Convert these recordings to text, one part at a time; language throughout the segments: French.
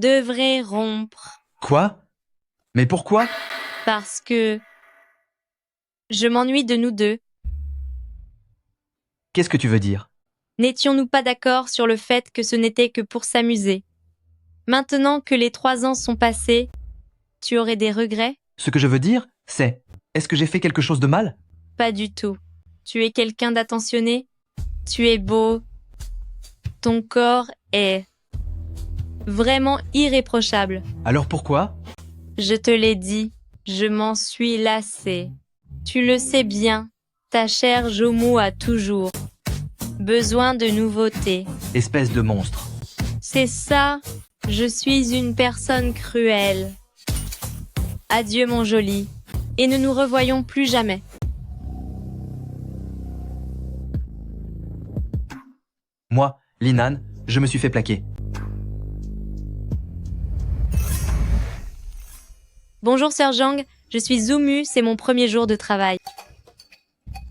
devrait rompre. Quoi? Mais pourquoi? Parce que je m'ennuie de nous deux. Qu'est-ce que tu veux dire? N'étions-nous pas d'accord sur le fait que ce n'était que pour s'amuser? Maintenant que les 3 ans sont passés, tu aurais des regrets? Ce que je veux dire, c'est, est-ce que j'ai fait quelque chose de mal? Pas du tout. Tu es quelqu'un d'attentionné? Tu es beau. Ton corps est vraiment irréprochable. Alors pourquoi? Je te l'ai dit, je m'en suis lassée. Tu le sais bien, ta chère Joumou a toujours besoin de nouveautés. Espèce de monstre. C'est ça, je suis une personne cruelle. Adieu mon joli, et ne nous revoyons plus jamais. Moi, Linan, je me suis fait plaquer. Bonjour Sir Jang, je suis Zoumu, c'est mon premier jour de travail.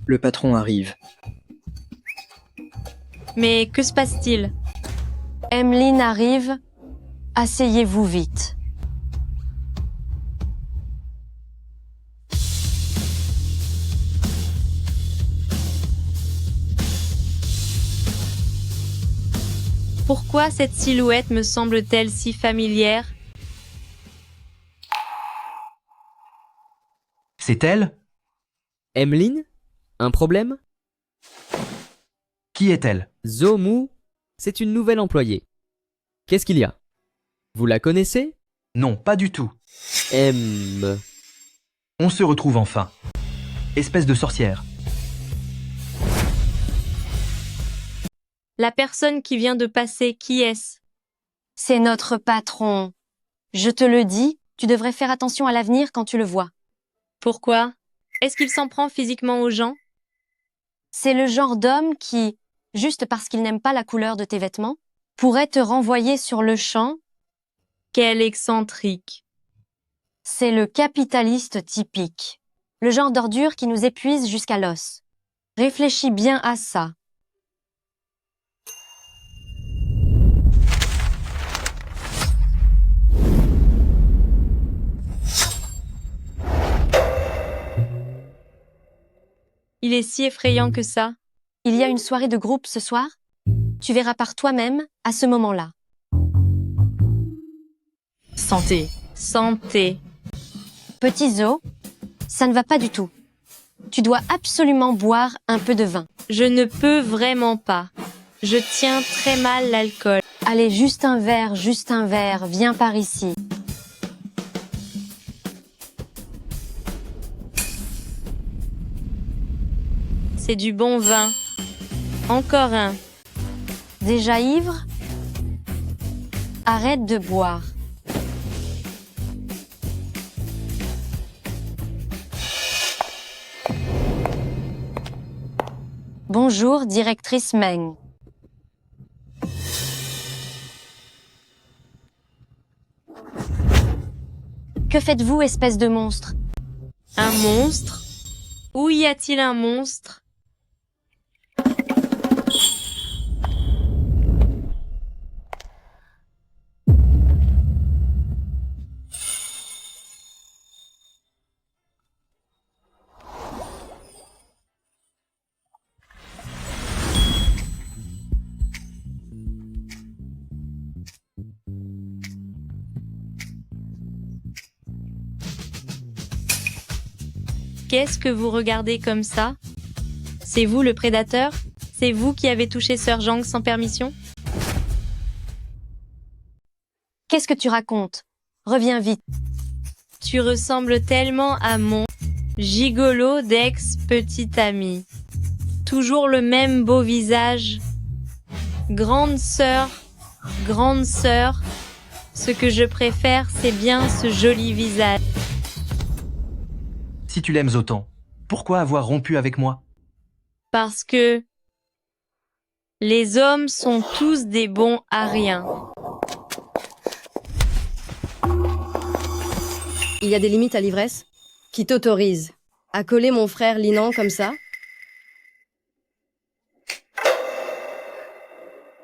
Le patron arrive. Mais que se passe-t-il? Emeline arrive. Asseyez-vous vite. Pourquoi cette silhouette me semble-t-elle si familière? C'est elle? Emeline? Un problème? Qui est-elle? Zomu, c'est une nouvelle employée. Qu'est-ce qu'il y a? Vous la connaissez? Non, pas du tout. On se retrouve enfin. Espèce de sorcière. La personne qui vient de passer, qui est-ce? C'est notre patron. Je te le dis, tu devrais faire attention à l'avenir quand tu le vois. Pourquoi? Est-ce qu'il s'en prend physiquement aux gens? C'est le genre d'homme qui, juste parce qu'il n'aime pas la couleur de tes vêtements, pourrait te renvoyer sur le champ. Quel excentrique. C'est le capitaliste typique. Le genre d'ordure qui nous épuise jusqu'à l'os. Réfléchis bien à ça. Il est si effrayant que ça. Il y a une soirée de groupe ce soir? Tu verras par toi-même à ce moment-là. Santé. Santé. Petit Zo, ça ne va pas du tout. Tu dois absolument boire un peu de vin. Je ne peux vraiment pas. Je tiens très mal l'alcool. Allez, juste un verre, viens par ici. C'est du bon vin. Encore un. Déjà ivre? Arrête de boire. Bonjour, directrice Meng. Que faites-vous, espèce de monstre? Un monstre? Où y a-t-il un monstre? Qu'est-ce que vous regardez comme ça? C'est vous le prédateur? C'est vous qui avez touché Sir Jang sans permission? Qu'est-ce que tu racontes? Reviens vite. Tu ressembles tellement à mon gigolo d'ex-petit ami. Toujours le même beau visage. Grande sœur, ce que je préfère, c'est bien ce joli visage. Si tu l'aimes autant, pourquoi avoir rompu avec moi? Parce que les hommes sont tous des bons à rien. Il y a des limites à l'ivresse qui t'autorisent à coller mon frère Linan comme ça.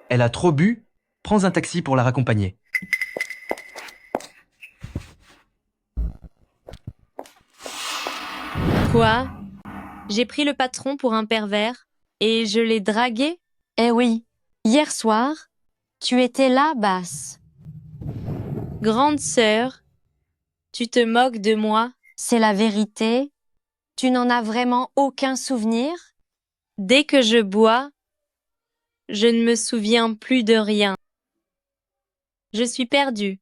Elle a trop bu? Prends un taxi pour la raccompagner. Quoi? J'ai pris le patron pour un pervers et je l'ai dragué? Eh oui, hier soir, tu étais là, Basse. Grande sœur, tu te moques de moi? C'est la vérité. Tu n'en as vraiment aucun souvenir? Dès que je bois, je ne me souviens plus de rien. Je suis perdue.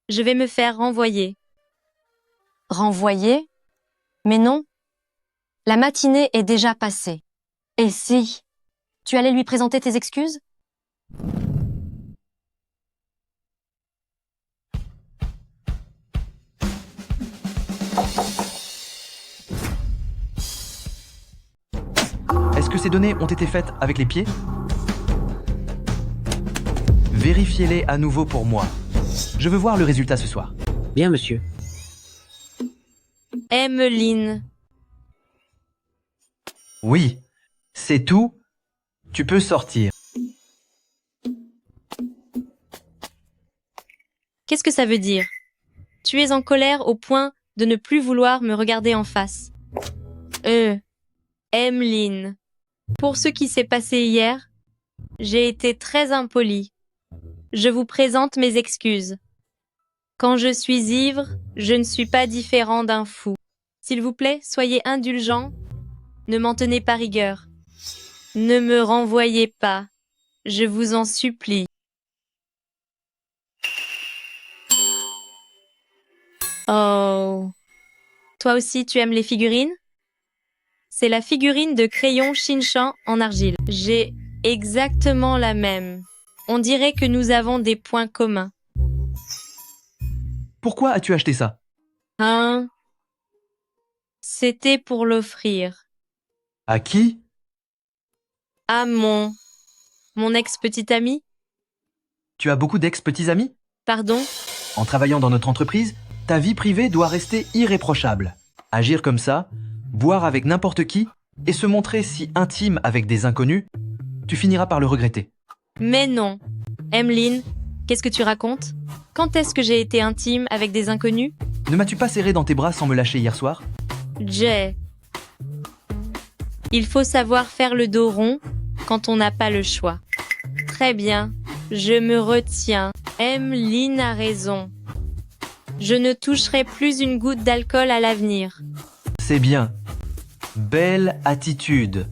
Je vais me faire renvoyer. Renvoyer? Mais non. La matinée est déjà passée. Et si? Tu allais lui présenter tes excuses? Est-ce que ces données ont été faites avec les pieds? Vérifiez-les à nouveau pour moi. Je veux voir le résultat ce soir. Bien, monsieur. Emmeline, Oui, c'est tout. Tu peux sortir. qu'est-ce que ça veut dire? Tu es en colère au point de ne plus vouloir me regarder en face. Emmeline, pour ce qui s'est passé hier, j'ai été très impolie. Je vous présente mes excuses. Quand je suis ivre, je ne suis pas différent d'un fou. S'il vous plaît, soyez indulgents. Ne m'en tenez pas rigueur. Ne me renvoyez pas. Je vous en supplie. Oh. Toi aussi, tu aimes les figurines? C'est la figurine de crayon Shinchan en argile. J'ai exactement la même. On dirait que nous avons des points communs. Pourquoi as-tu acheté ça? Hein? C'était pour l'offrir. À qui? À mon ex-petit ami? Tu as beaucoup d'ex-petits amis? Pardon? En travaillant dans notre entreprise, ta vie privée doit rester irréprochable. Agir comme ça, boire avec n'importe qui et se montrer si intime avec des inconnus, tu finiras par le regretter. Mais non. Emmeline, qu'est-ce que tu racontes? Quand est-ce que j'ai été intime avec des inconnus? Ne m'as-tu pas serré dans tes bras sans me lâcher hier soir? Jay. Il faut savoir faire le dos rond quand on n'a pas le choix. Très bien, je me retiens. Emmeline a raison. Je ne toucherai plus une goutte d'alcool à l'avenir. C'est bien. Belle attitude.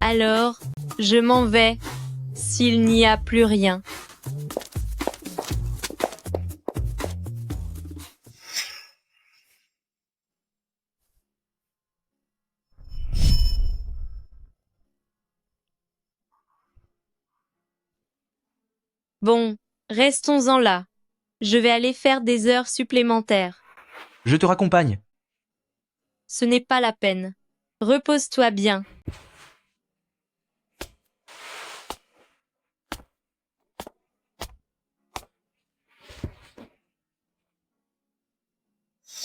Alors, je m'en vais, s'il n'y a plus rien. Bon, restons-en là. Je vais aller faire des heures supplémentaires. Je te raccompagne. Ce n'est pas la peine. Repose-toi bien.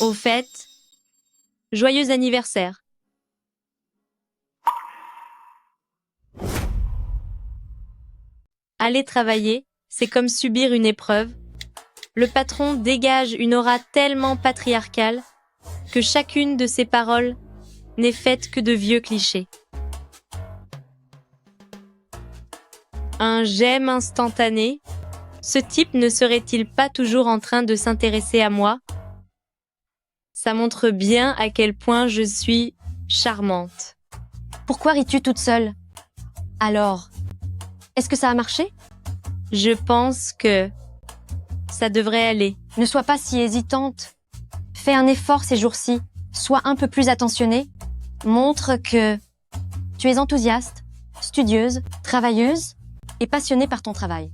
Au fait, joyeux anniversaire. Aller travailler, c'est comme subir une épreuve. Le patron dégage une aura tellement patriarcale que chacune de ses paroles n'est faite que de vieux clichés. Un j'aime instantané? Ce type ne serait-il pas toujours en train de s'intéresser à moi? Ça montre bien à quel point je suis charmante. Pourquoi ris-tu toute seule? Alors, est-ce que ça a marché? Je pense que ça devrait aller. Ne sois pas si hésitante. Fais un effort ces jours-ci. Sois un peu plus attentionnée. Montre que tu es enthousiaste, studieuse, travailleuse et passionnée par ton travail.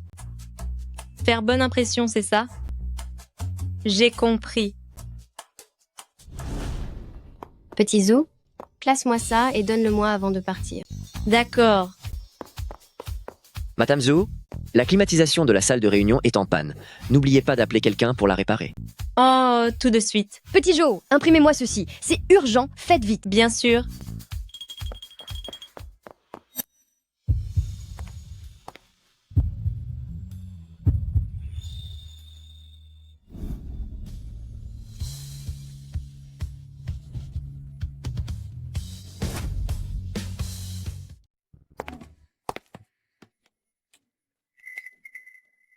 Faire bonne impression, c'est ça? J'ai compris. Petit Zou, classe-moi ça et donne-le-moi avant de partir. D'accord. Madame Zhou, la climatisation de la salle de réunion est en panne. N'oubliez pas d'appeler quelqu'un pour la réparer. Oh, tout de suite. Petit Joe, imprimez-moi ceci. C'est urgent, faites vite. Bien sûr.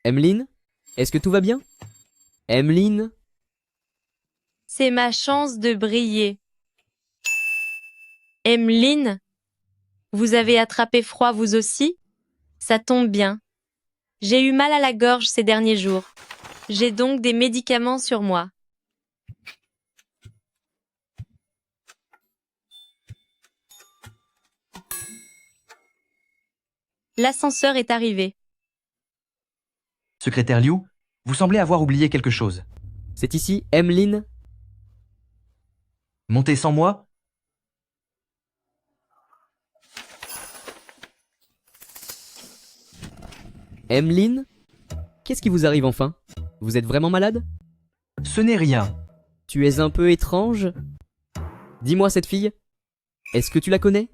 Emeline? Est-ce que tout va bien? Emeline? C'est ma chance de briller. Emeline, vous avez attrapé froid vous aussi? Ça tombe bien. J'ai eu mal à la gorge ces derniers jours. J'ai donc des médicaments sur moi. L'ascenseur est arrivé. Secrétaire Liu, vous semblez avoir oublié quelque chose. C'est ici, Emeline? Montez sans moi? Emeline? Qu'est-ce qui vous arrive enfin? Vous êtes vraiment malade? Ce n'est rien. Tu es un peu étrange? Dis-moi cette fille. Est-ce que tu la connais?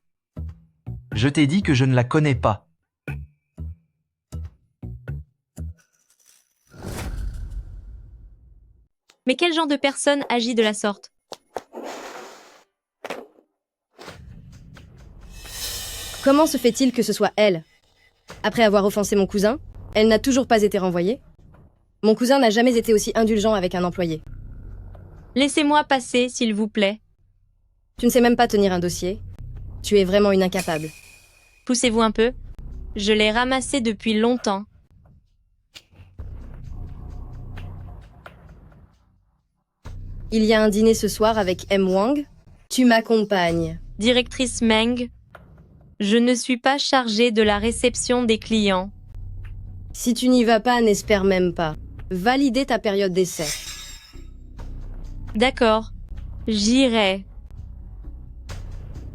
Je t'ai dit que je ne la connais pas. Mais quel genre de personne agit de la sorte? Comment se fait-il que ce soit elle? Après avoir offensé mon cousin, elle n'a toujours pas été renvoyée. Mon cousin n'a jamais été aussi indulgent avec un employé. Laissez-moi passer, s'il vous plaît. Tu ne sais même pas tenir un dossier. Tu es vraiment une incapable. Poussez-vous un peu. Je l'ai ramassé depuis longtemps. Il y a un dîner ce soir avec M. Wang. Tu m'accompagnes. Directrice Meng, je ne suis pas chargée de la réception des clients. Si tu n'y vas pas, n'espère même pas. Valider ta période d'essai. D'accord, j'irai.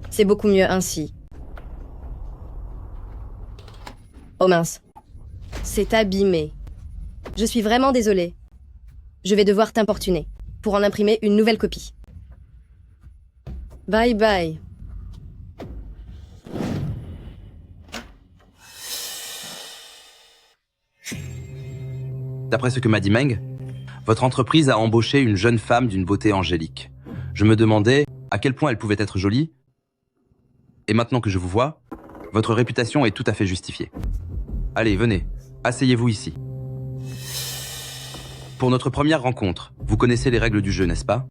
C'est beaucoup mieux ainsi. Oh mince. C'est abîmé. Je suis vraiment désolée. Je vais devoir t'importuner pour en imprimer une nouvelle copie. Bye bye. D'après ce que m'a dit Meng, votre entreprise a embauché une jeune femme d'une beauté angélique. Je me demandais à quel point elle pouvait être jolie. Et maintenant que je vous vois, votre réputation est tout à fait justifiée. Allez, venez, asseyez-vous ici. Pour notre première rencontre, vous connaissez les règles du jeu, n'est-ce pas?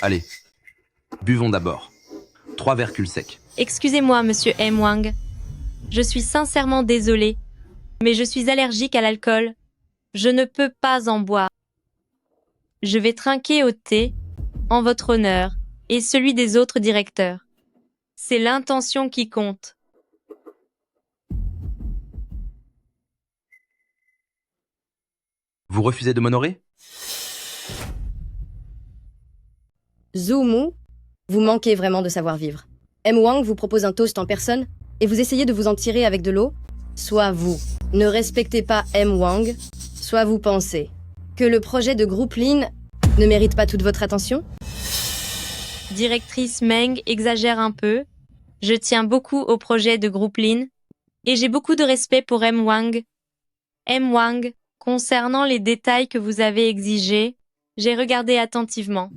Allez, buvons d'abord. 3 verres cul sec. Excusez-moi, monsieur M. Wang. Je suis sincèrement désolée, mais je suis allergique à l'alcool. Je ne peux pas en boire. Je vais trinquer au thé, en votre honneur, et celui des autres directeurs. C'est l'intention qui compte. Vous refusez de m'honorer? Zhu, vous manquez vraiment de savoir-vivre. M. Wang vous propose un toast en personne et vous essayez de vous en tirer avec de l'eau. Soit vous ne respectez pas M. Wang, soit vous pensez que le projet de groupe Lin ne mérite pas toute votre attention. Directrice Meng exagère un peu. Je tiens beaucoup au projet de groupe Lin et j'ai beaucoup de respect pour M. Wang. M. Wang, concernant les détails que vous avez exigés, j'ai regardé attentivement.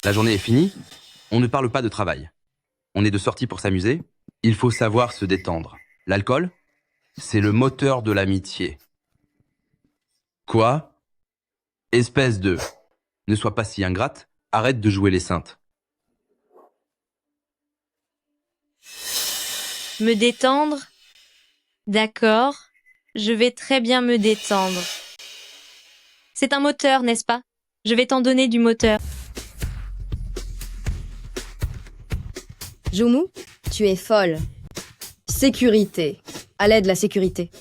La journée est finie. On ne parle pas de travail. On est de sortie pour s'amuser. Il faut savoir se détendre. L'alcool, c'est le moteur de l'amitié. Quoi? Espèce de... Ne sois pas si ingrate, arrête de jouer les saintes. Me détendre? D'accord, je vais très bien me détendre. C'est un moteur, n'est-ce pas? Je vais t'en donner du moteur. Zhu, tu es folle. Sécurité. À l'aide, la sécurité.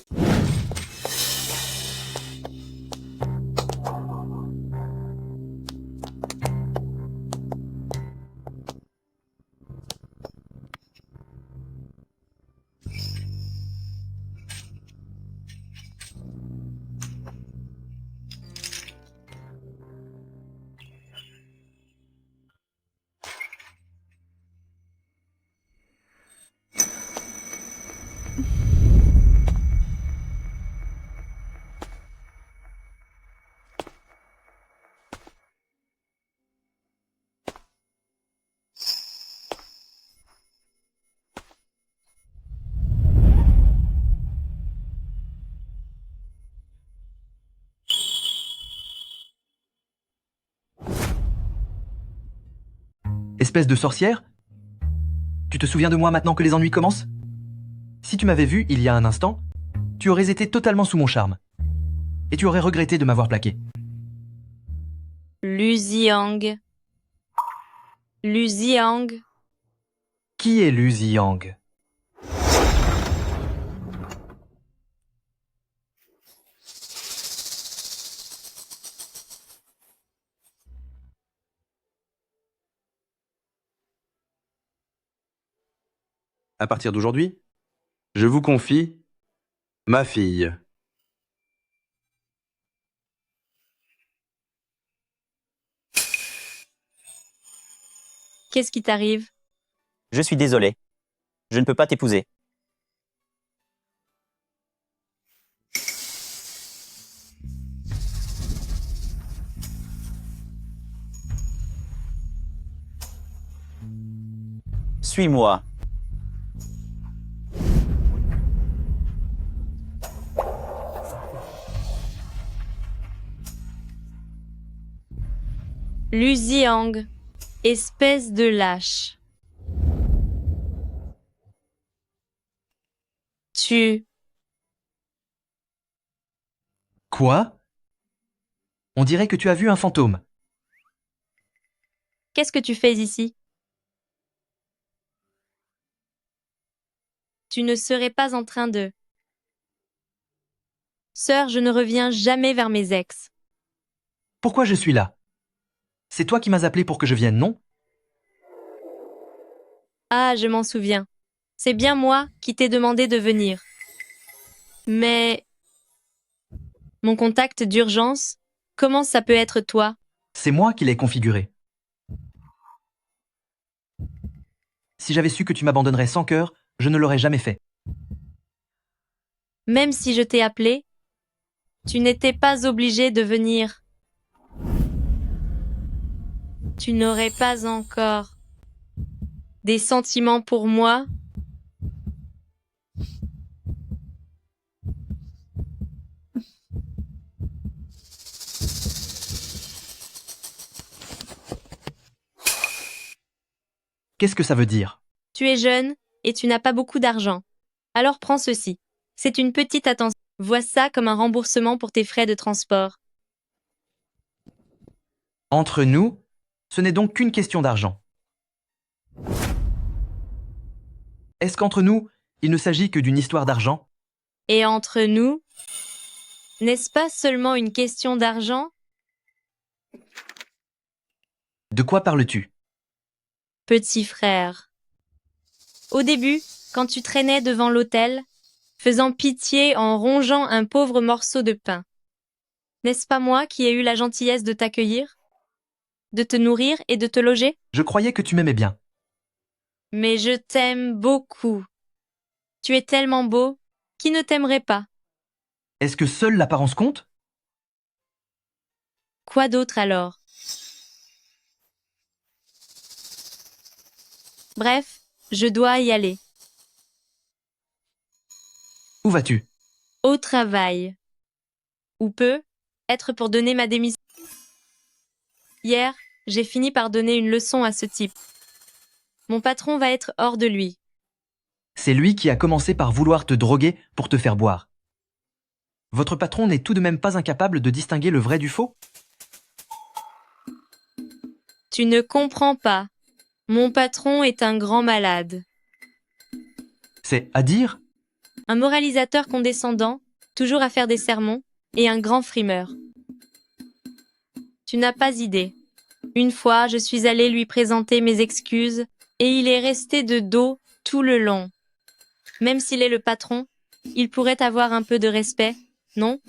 Espèce de sorcière? Tu te souviens de moi maintenant que les ennuis commencent? Si tu m'avais vu il y a un instant, tu aurais été totalement sous mon charme. Et tu aurais regretté de m'avoir plaqué. Lu Ziang. Lu Ziang. Qui est Lu Ziyang? À partir d'aujourd'hui, je vous confie ma fille. Qu'est-ce qui t'arrive? Je suis désolé. Je ne peux pas t'épouser. Suis-moi. Lu Ziang. Espèce de lâche. Tu. Quoi? On dirait que tu as vu un fantôme. Qu'est-ce que tu fais ici? Tu ne serais pas en train de... Sœur, je ne reviens jamais vers mes ex. Pourquoi je suis là? C'est toi qui m'as appelé pour que je vienne, non? Ah, je m'en souviens. C'est bien moi qui t'ai demandé de venir. Mais... Mon contact d'urgence, comment ça peut être toi? C'est moi qui l'ai configuré. Si j'avais su que tu m'abandonnerais sans cœur, je ne l'aurais jamais fait. Même si je t'ai appelé, tu n'étais pas obligé de venir. Tu n'aurais pas encore des sentiments pour moi? Qu'est-ce que ça veut dire? Tu es jeune et tu n'as pas beaucoup d'argent. Alors prends ceci. C'est une petite attention. Vois ça comme un remboursement pour tes frais de transport. Entre nous, ce n'est donc qu'une question d'argent. Est-ce qu'entre nous, il ne s'agit que d'une histoire d'argent? Et entre nous, n'est-ce pas seulement une question d'argent? De quoi parles-tu? Petit frère. Au début, quand tu traînais devant l'autel, faisant pitié en rongeant un pauvre morceau de pain, n'est-ce pas moi qui ai eu la gentillesse de t'accueillir, de te nourrir et de te loger? Je croyais que tu m'aimais bien. Mais je t'aime beaucoup. Tu es tellement beau, qui ne t'aimerait pas? Est-ce que seule l'apparence compte? Quoi d'autre alors? Bref, je dois y aller. Où vas-tu? Au travail. Ou peut être pour donner ma démission. Hier, j'ai fini par donner une leçon à ce type. Mon patron va être hors de lui. C'est lui qui a commencé par vouloir te droguer pour te faire boire. Votre patron n'est tout de même pas incapable de distinguer le vrai du faux? Tu ne comprends pas. Mon patron est un grand malade. C'est à dire? Un moralisateur condescendant, toujours à faire des sermons, et un grand frimeur. Tu n'as pas idée. Une fois, je suis allée lui présenter mes excuses, et il est resté de dos tout le long. Même s'il est le patron, il pourrait avoir un peu de respect, non?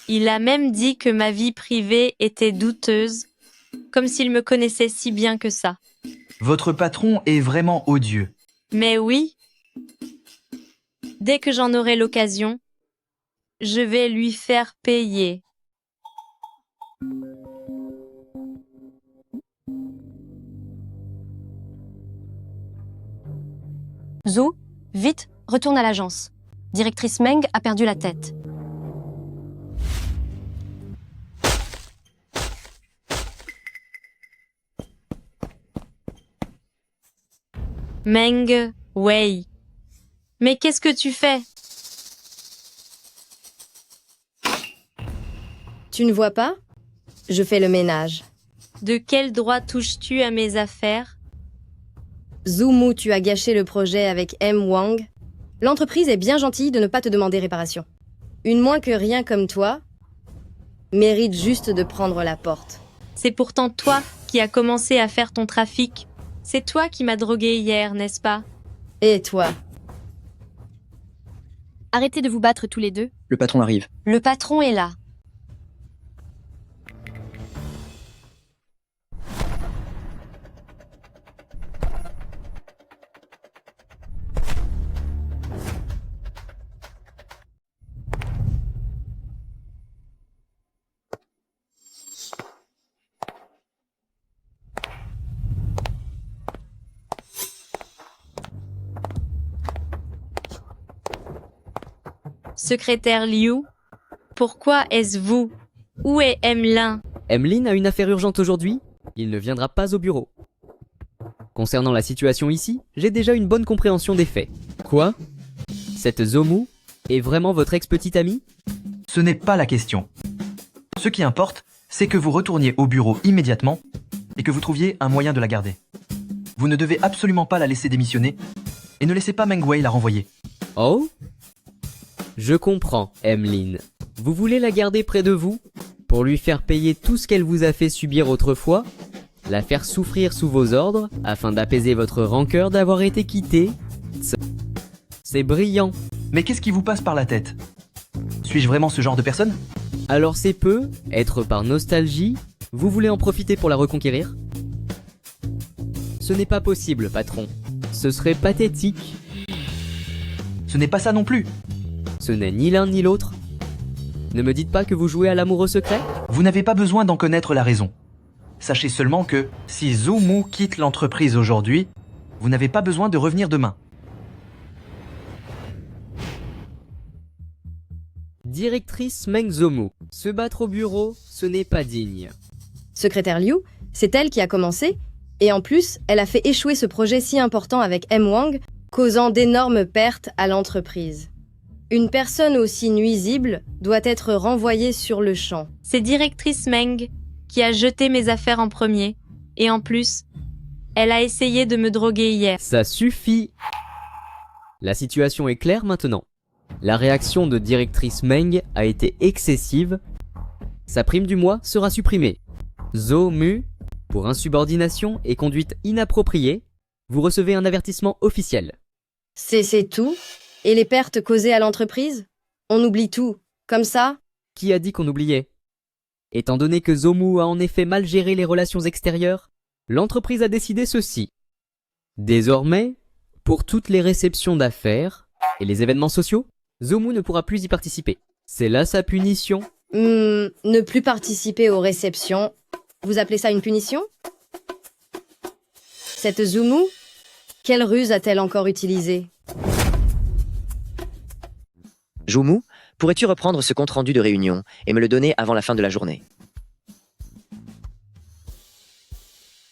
Il a même dit que ma vie privée était douteuse, comme s'il me connaissait si bien que ça. Votre patron est vraiment odieux. Mais oui, dès que j'en aurai l'occasion, je vais lui faire payer. Zhou, vite, retourne à l'agence. Directrice Meng a perdu la tête. Meng Wei. Mais qu'est-ce que tu fais? Tu ne vois pas? Je fais le ménage. De quel droit touches-tu à mes affaires? Zoumu, tu as gâché le projet avec M. Wang. L'entreprise est bien gentille de ne pas te demander réparation. Une moins que rien comme toi mérite juste de prendre la porte. C'est pourtant toi qui as commencé à faire ton trafic. C'est toi qui m'as drogué hier, n'est-ce pas? Et toi? Arrêtez de vous battre tous les deux. Le patron arrive. Le patron est là. Secrétaire Liu, pourquoi est-ce vous? Où est Emlin? Emmeline a une affaire urgente aujourd'hui, il ne viendra pas au bureau. Concernant la situation ici, j'ai déjà une bonne compréhension des faits. Quoi? Cette Zoumu est vraiment votre ex-petite amie? Ce n'est pas la question. Ce qui importe, c'est que vous retourniez au bureau immédiatement et que vous trouviez un moyen de la garder. Vous ne devez absolument pas la laisser démissionner et ne laissez pas Meng Wei la renvoyer. Oh? Je comprends, Emmeline. Vous voulez la garder près de vous pour lui faire payer tout ce qu'elle vous a fait subir autrefois, la faire souffrir sous vos ordres afin d'apaiser votre rancœur d'avoir été quittée. C'est brillant. Mais qu'est-ce qui vous passe par la tête? Suis-je vraiment ce genre de personne? Alors c'est peu, être par nostalgie, vous voulez en profiter pour la reconquérir? Ce n'est pas possible, patron. Ce serait pathétique. Ce n'est pas ça non plus. Ce n'est ni l'un ni l'autre. Ne me dites pas que vous jouez à l'amoureux secret? Vous n'avez pas besoin d'en connaître la raison. Sachez seulement que si Zoumu quitte l'entreprise aujourd'hui, vous n'avez pas besoin de revenir demain. Directrice Meng Zoumu, se battre au bureau, ce n'est pas digne. Secrétaire Liu, c'est elle qui a commencé, et en plus, elle a fait échouer ce projet si important avec M. Wang, causant d'énormes pertes à l'entreprise. Une personne aussi nuisible doit être renvoyée sur le champ. C'est directrice Meng qui a jeté mes affaires en premier. Et en plus, elle a essayé de me droguer hier. Ça suffit. La situation est claire maintenant. La réaction de directrice Meng a été excessive. Sa prime du mois sera supprimée. Zoumu, pour insubordination et conduite inappropriée, vous recevez un avertissement officiel. C'est tout? Et les pertes causées à l'entreprise? On oublie tout, comme ça? Qui a dit qu'on oubliait? Étant donné que Zoumu a en effet mal géré les relations extérieures, l'entreprise a décidé ceci. Désormais, pour toutes les réceptions d'affaires et les événements sociaux, Zoumu ne pourra plus y participer. C'est là sa punition. Ne plus participer aux réceptions. Vous appelez ça une punition? Cette Zoumu, quelle ruse a-t-elle encore utilisée? Zoumu, pourrais-tu reprendre ce compte-rendu de réunion et me le donner avant la fin de la journée?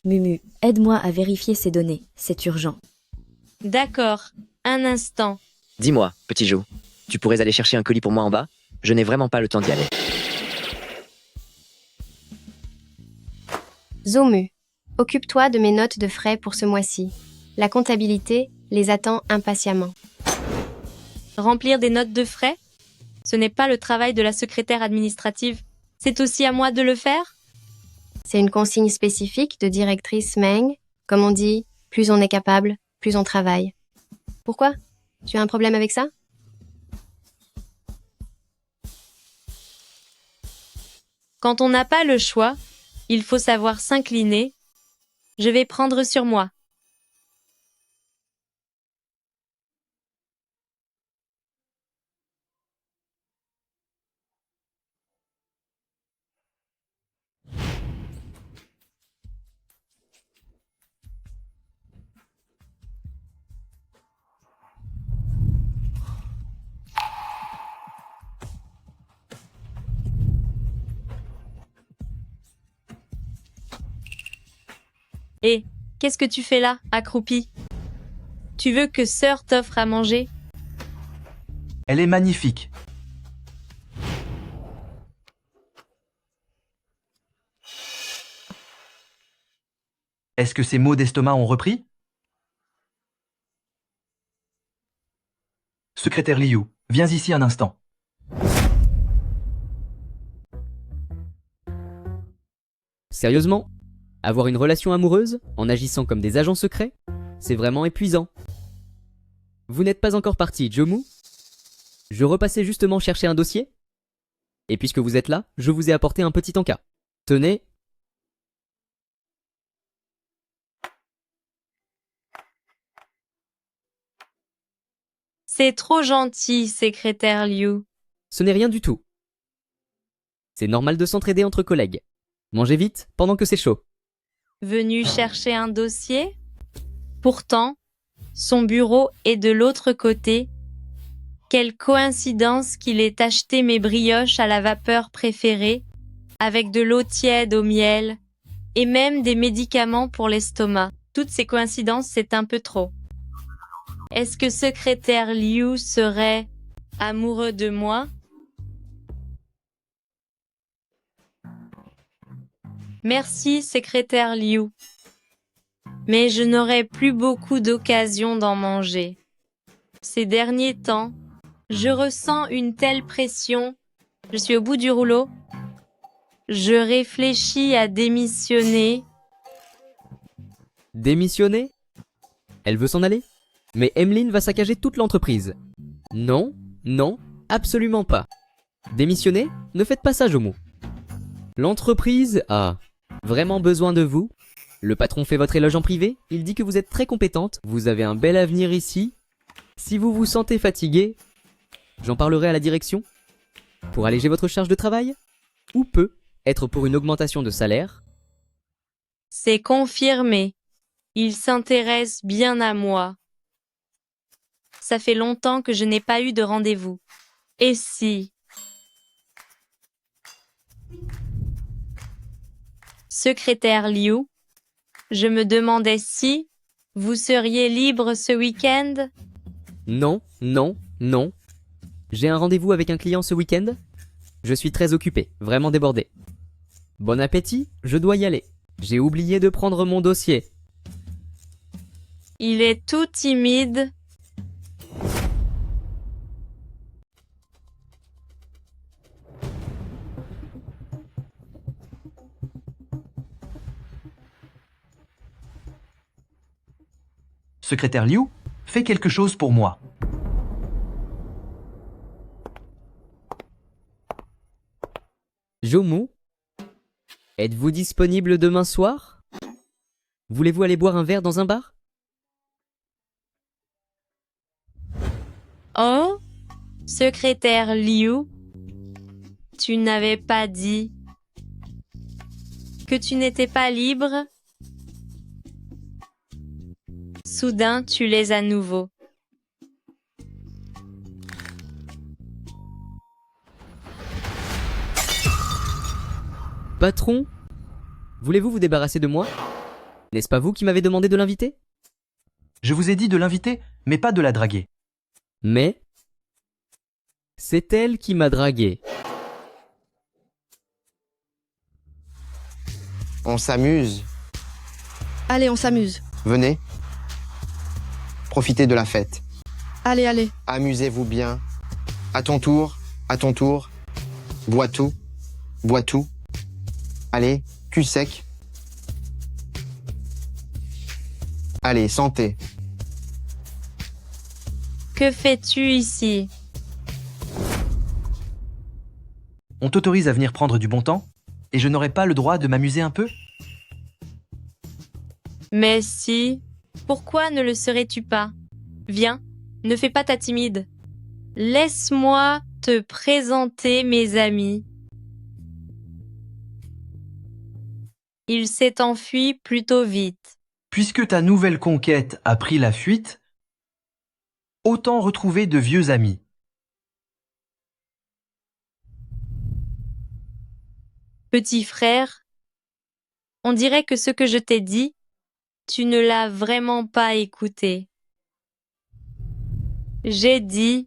Mumu, aide-moi à vérifier ces données, c'est urgent. D'accord, un instant. Dis-moi, petit Jou, tu pourrais aller chercher un colis pour moi en bas? Je n'ai vraiment pas le temps d'y aller. Zoumu, occupe-toi de mes notes de frais pour ce mois-ci. La comptabilité les attend impatiemment. Remplir des notes de frais? Ce n'est pas le travail de la secrétaire administrative. C'est aussi à moi de le faire? C'est une consigne spécifique de directrice Meng. Comme on dit, plus on est capable, plus on travaille. Pourquoi? Tu as un problème avec ça? Quand on n'a pas le choix, il faut savoir s'incliner. Je vais prendre sur moi. Et qu'est-ce que tu fais là, accroupi? Tu veux que sœur t'offre à manger? Elle est magnifique. Est-ce que ces maux d'estomac ont repris? Secrétaire Liu, viens ici un instant. Sérieusement? Avoir une relation amoureuse en agissant comme des agents secrets? C'est vraiment épuisant. Vous n'êtes pas encore parti, Jomu? Je repassais justement chercher un dossier. Et puisque vous êtes là, je vous ai apporté un petit encas. Tenez. C'est trop gentil, secrétaire Liu. Ce n'est rien du tout. C'est normal de s'entraider entre collègues. Mangez vite pendant que c'est chaud. Venu chercher un dossier? Pourtant, son bureau est de l'autre côté. Quelle coïncidence qu'il ait acheté mes brioches à la vapeur préférées, avec de l'eau tiède au miel, et même des médicaments pour l'estomac. Toutes ces coïncidences, c'est un peu trop. Est-ce que secrétaire Liu serait amoureux de moi? Merci, secrétaire Liu. Mais je n'aurai plus beaucoup d'occasions d'en manger. Ces derniers temps, je ressens une telle pression. Je suis au bout du rouleau. Je réfléchis à démissionner. Démissionner? Elle veut s'en aller? Mais Emeline va saccager toute l'entreprise. Non, non, absolument pas. Démissionner? Ne faites pas ça, Jomu. L'entreprise a vraiment besoin de vous. Le patron fait votre éloge en privé. Il dit que vous êtes très compétente. Vous avez un bel avenir ici. Si vous vous sentez fatigué, j'en parlerai à la direction. Pour alléger votre charge de travail? Ou peut être pour une augmentation de salaire? C'est confirmé. Il s'intéresse bien à moi. Ça fait longtemps que je n'ai pas eu de rendez-vous. Et si? Secrétaire Liu, je me demandais si vous seriez libre ce week-end? Non, non, non. J'ai un rendez-vous avec un client ce week-end. Je suis très occupé, vraiment débordé. Bon appétit, je dois y aller. J'ai oublié de prendre mon dossier. Il est tout timide. Secrétaire Liu, fais quelque chose pour moi. Jomu, êtes-vous disponible demain soir? Voulez-vous aller boire un verre dans un bar? Oh, secrétaire Liu, tu n'avais pas dit que tu n'étais pas libre? Soudain, tu l'es à nouveau. Patron, voulez-vous vous débarrasser de moi? N'est-ce pas vous qui m'avez demandé de l'inviter? Je vous ai dit de l'inviter, mais pas de la draguer. Mais c'est elle qui m'a dragué. On s'amuse. Allez, on s'amuse. Venez. Profitez de la fête. Allez, allez. Amusez-vous bien. À ton tour, à ton tour. Bois tout. Bois tout. Allez, cul sec. Allez, santé. Que fais-tu ici? On t'autorise à venir prendre du bon temps et je n'aurai pas le droit de m'amuser un peu? Mais si, pourquoi ne le serais-tu pas? Viens, ne fais pas ta timide. Laisse-moi te présenter mes amis. Il s'est enfui plutôt vite. Puisque ta nouvelle conquête a pris la fuite, autant retrouver de vieux amis. Petit frère, on dirait que ce que je t'ai dit, tu ne l'as vraiment pas écouté. J'ai dit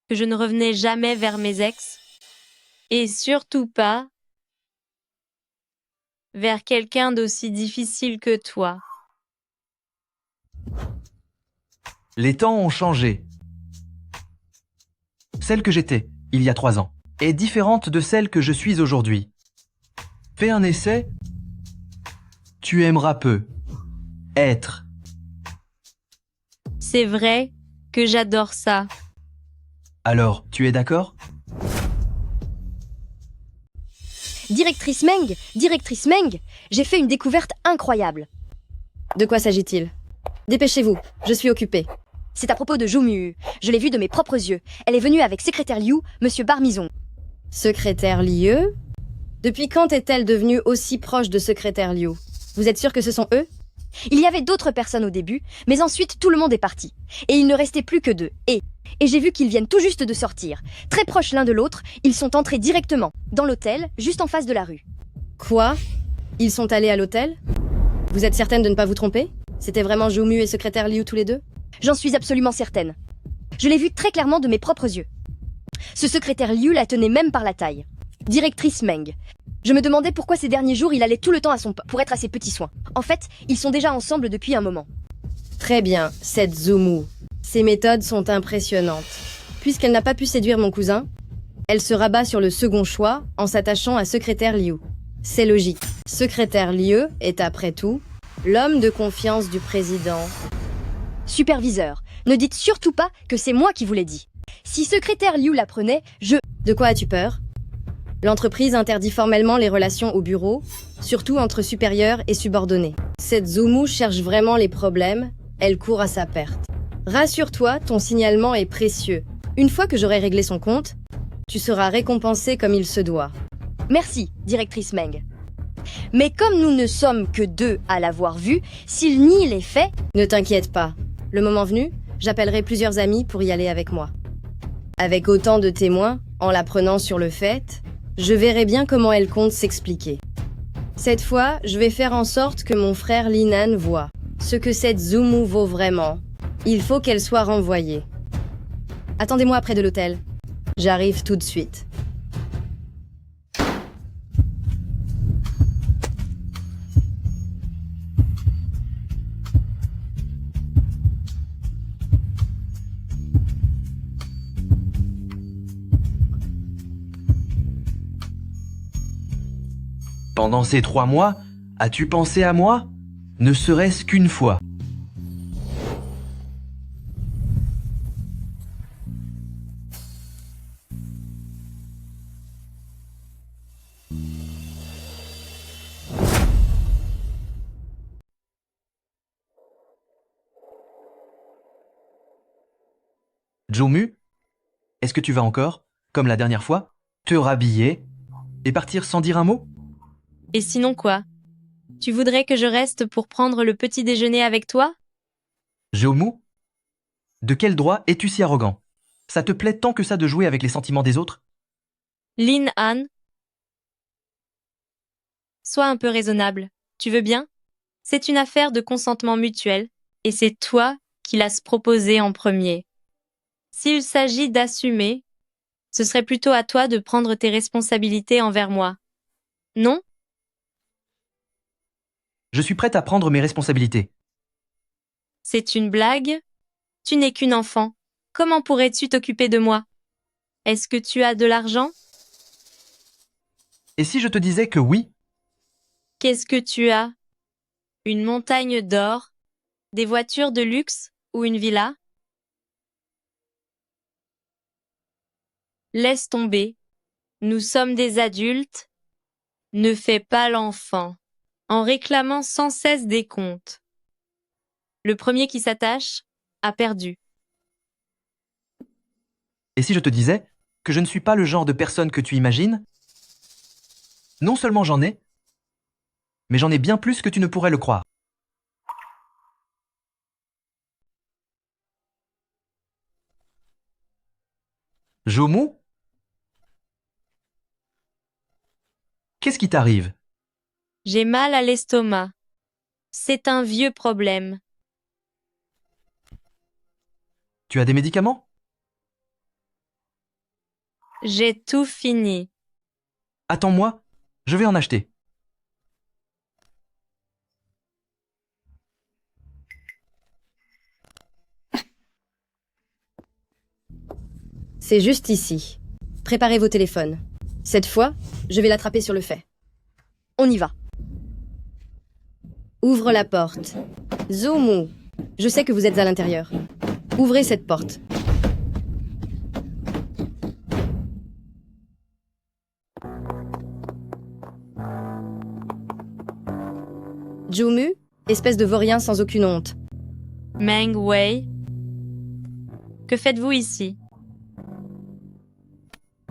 que je ne revenais jamais vers mes ex, et surtout pas vers quelqu'un d'aussi difficile que toi. Les temps ont changé. Celle que j'étais, il y a 3 ans, est différente de celle que je suis aujourd'hui. Fais un essai. Tu aimeras peu. Être. C'est vrai que j'adore ça. Alors, tu es d'accord? Directrice Meng, j'ai fait une découverte incroyable. De quoi s'agit-il? Dépêchez-vous, je suis occupée. C'est à propos de Zhu. Je l'ai vue de mes propres yeux. Elle est venue avec secrétaire Liu, monsieur Barmison. Secrétaire Liu? Depuis quand est-elle devenue aussi proche de secrétaire Liu? Vous êtes sûr que ce sont eux? Il y avait d'autres personnes au début, mais ensuite tout le monde est parti. Et il ne restait plus que deux. Et j'ai vu qu'ils viennent tout juste de sortir. Très proches l'un de l'autre, ils sont entrés directement dans l'hôtel, juste en face de la rue. Quoi? Ils sont allés à l'hôtel? Vous êtes certaine de ne pas vous tromper? C'était vraiment Zhu et secrétaire Liu tous les deux? J'en suis absolument certaine. Je l'ai vu très clairement de mes propres yeux. Ce secrétaire Liu la tenait même par la taille. Directrice Meng. Je me demandais pourquoi ces derniers jours il allait tout le temps pour être à ses petits soins. En fait, ils sont déjà ensemble depuis un moment. Très bien, cette Zhu. Ses méthodes sont impressionnantes. Puisqu'elle n'a pas pu séduire mon cousin, elle se rabat sur le second choix en s'attachant à secrétaire Liu. C'est logique. Secrétaire Liu est après tout l'homme de confiance du président. Superviseur, ne dites surtout pas que c'est moi qui vous l'ai dit. Si secrétaire Liu l'apprenait, je... De quoi as-tu peur? L'entreprise interdit formellement les relations au bureau, surtout entre supérieurs et subordonnés. Cette Zhu cherche vraiment les problèmes, elle court à sa perte. Rassure-toi, ton signalement est précieux. Une fois que j'aurai réglé son compte, tu seras récompensé comme il se doit. Merci, directrice Meng. Mais comme nous ne sommes que deux à l'avoir vu, s'il nie les faits... Ne t'inquiète pas. Le moment venu, j'appellerai plusieurs amis pour y aller avec moi. Avec autant de témoins, en la prenant sur le fait, je verrai bien comment elle compte s'expliquer. Cette fois, je vais faire en sorte que mon frère Linan voie ce que cette Zhu vaut vraiment. Il faut qu'elle soit renvoyée. Attendez-moi près de l'hôtel. J'arrive tout de suite. Pendant ces 3 mois, as-tu pensé à moi? Ne serait-ce qu'une fois. Zhu, est-ce que tu vas encore, comme la dernière fois, te rhabiller et partir sans dire un mot? Et sinon quoi? Tu voudrais que je reste pour prendre le petit déjeuner avec toi? Zhu, de quel droit es-tu si arrogant? Ça te plaît tant que ça de jouer avec les sentiments des autres? Lin Han, sois un peu raisonnable. Tu veux bien? C'est une affaire de consentement mutuel, et c'est toi qui l'as proposé en premier. S'il s'agit d'assumer, ce serait plutôt à toi de prendre tes responsabilités envers moi. Non? Je suis prête à prendre mes responsabilités. C'est une blague? Tu n'es qu'une enfant. Comment pourrais-tu t'occuper de moi? Est-ce que tu as de l'argent? Et si je te disais que oui? Qu'est-ce que tu as? Une montagne d'or? Des voitures de luxe ou une villa? Laisse tomber. Nous sommes des adultes. Ne fais pas l'enfant en réclamant sans cesse des comptes. Le premier qui s'attache a perdu. Et si je te disais que je ne suis pas le genre de personne que tu imagines? Non seulement j'en ai, mais j'en ai bien plus que tu ne pourrais le croire. Zhu? Qu'est-ce qui t'arrive? J'ai mal à l'estomac. C'est un vieux problème. Tu as des médicaments? J'ai tout fini. Attends-moi, je vais en acheter. C'est juste ici. Préparez vos téléphones. Cette fois, je vais l'attraper sur le fait. On y va. Ouvre la porte. Zomu, je sais que vous êtes à l'intérieur. Ouvrez cette porte. Jumu, espèce de vaurien sans aucune honte. Meng Wei, que faites-vous ici?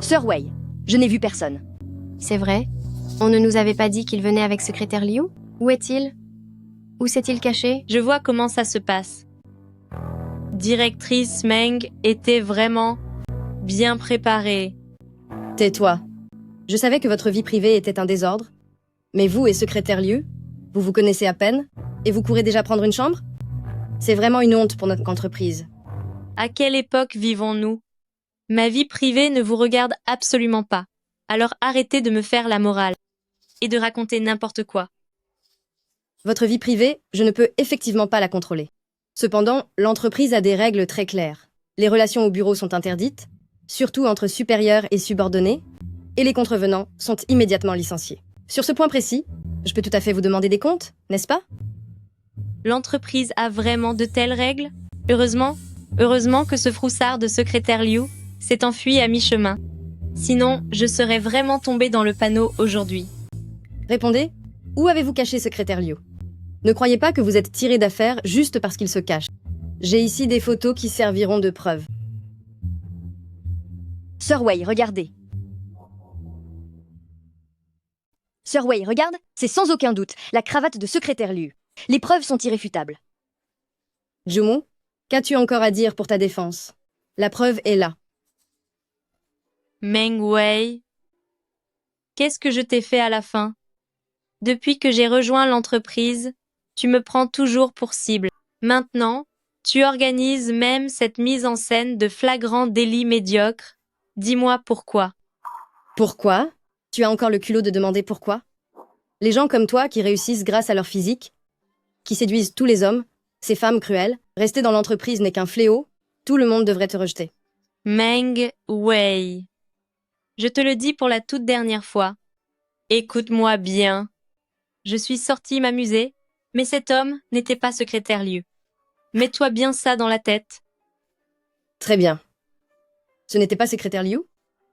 Sir Wei, je n'ai vu personne. C'est vrai? On ne nous avait pas dit qu'il venait avec secrétaire Liu? Où est-il? Où s'est-il caché? Je vois comment ça se passe. Directrice Meng était vraiment bien préparée. Tais-toi. Je savais que votre vie privée était un désordre. Mais vous et secrétaire Liu, vous vous connaissez à peine et vous courez déjà prendre une chambre? C'est vraiment une honte pour notre entreprise. À quelle époque vivons-nous? Ma vie privée ne vous regarde absolument pas. Alors arrêtez de me faire la morale et de raconter n'importe quoi. Votre vie privée, je ne peux effectivement pas la contrôler. Cependant, l'entreprise a des règles très claires. Les relations au bureau sont interdites, surtout entre supérieurs et subordonnés, et les contrevenants sont immédiatement licenciés. Sur ce point précis, je peux tout à fait vous demander des comptes, n'est-ce pas? L'entreprise a vraiment de telles règles? Heureusement que ce froussard de secrétaire Liu s'est enfui à mi-chemin. Sinon, je serais vraiment tombée dans le panneau aujourd'hui. Répondez, où avez-vous caché secrétaire Liu? Ne croyez pas que vous êtes tiré d'affaire juste parce qu'il se cache. J'ai ici des photos qui serviront de preuve. Sir Wei, regardez. Sir Wei, regarde, c'est sans aucun doute la cravate de secrétaire Liu. Les preuves sont irréfutables. Jumu, qu'as-tu encore à dire pour ta défense? La preuve est là. Meng Wei, qu'est-ce que je t'ai fait à la fin? Depuis que j'ai rejoint l'entreprise, tu me prends toujours pour cible. Maintenant, tu organises même cette mise en scène de flagrant délit médiocre. Dis-moi pourquoi. Pourquoi? Tu as encore le culot de demander pourquoi? Les gens comme toi qui réussissent grâce à leur physique, qui séduisent tous les hommes, ces femmes cruelles, rester dans l'entreprise n'est qu'un fléau, tout le monde devrait te rejeter. Meng Wei, je te le dis pour la toute dernière fois. Écoute-moi bien. Je suis sortie m'amuser, mais cet homme n'était pas secrétaire Liu. Mets-toi bien ça dans la tête. Très bien. Ce n'était pas secrétaire Liu?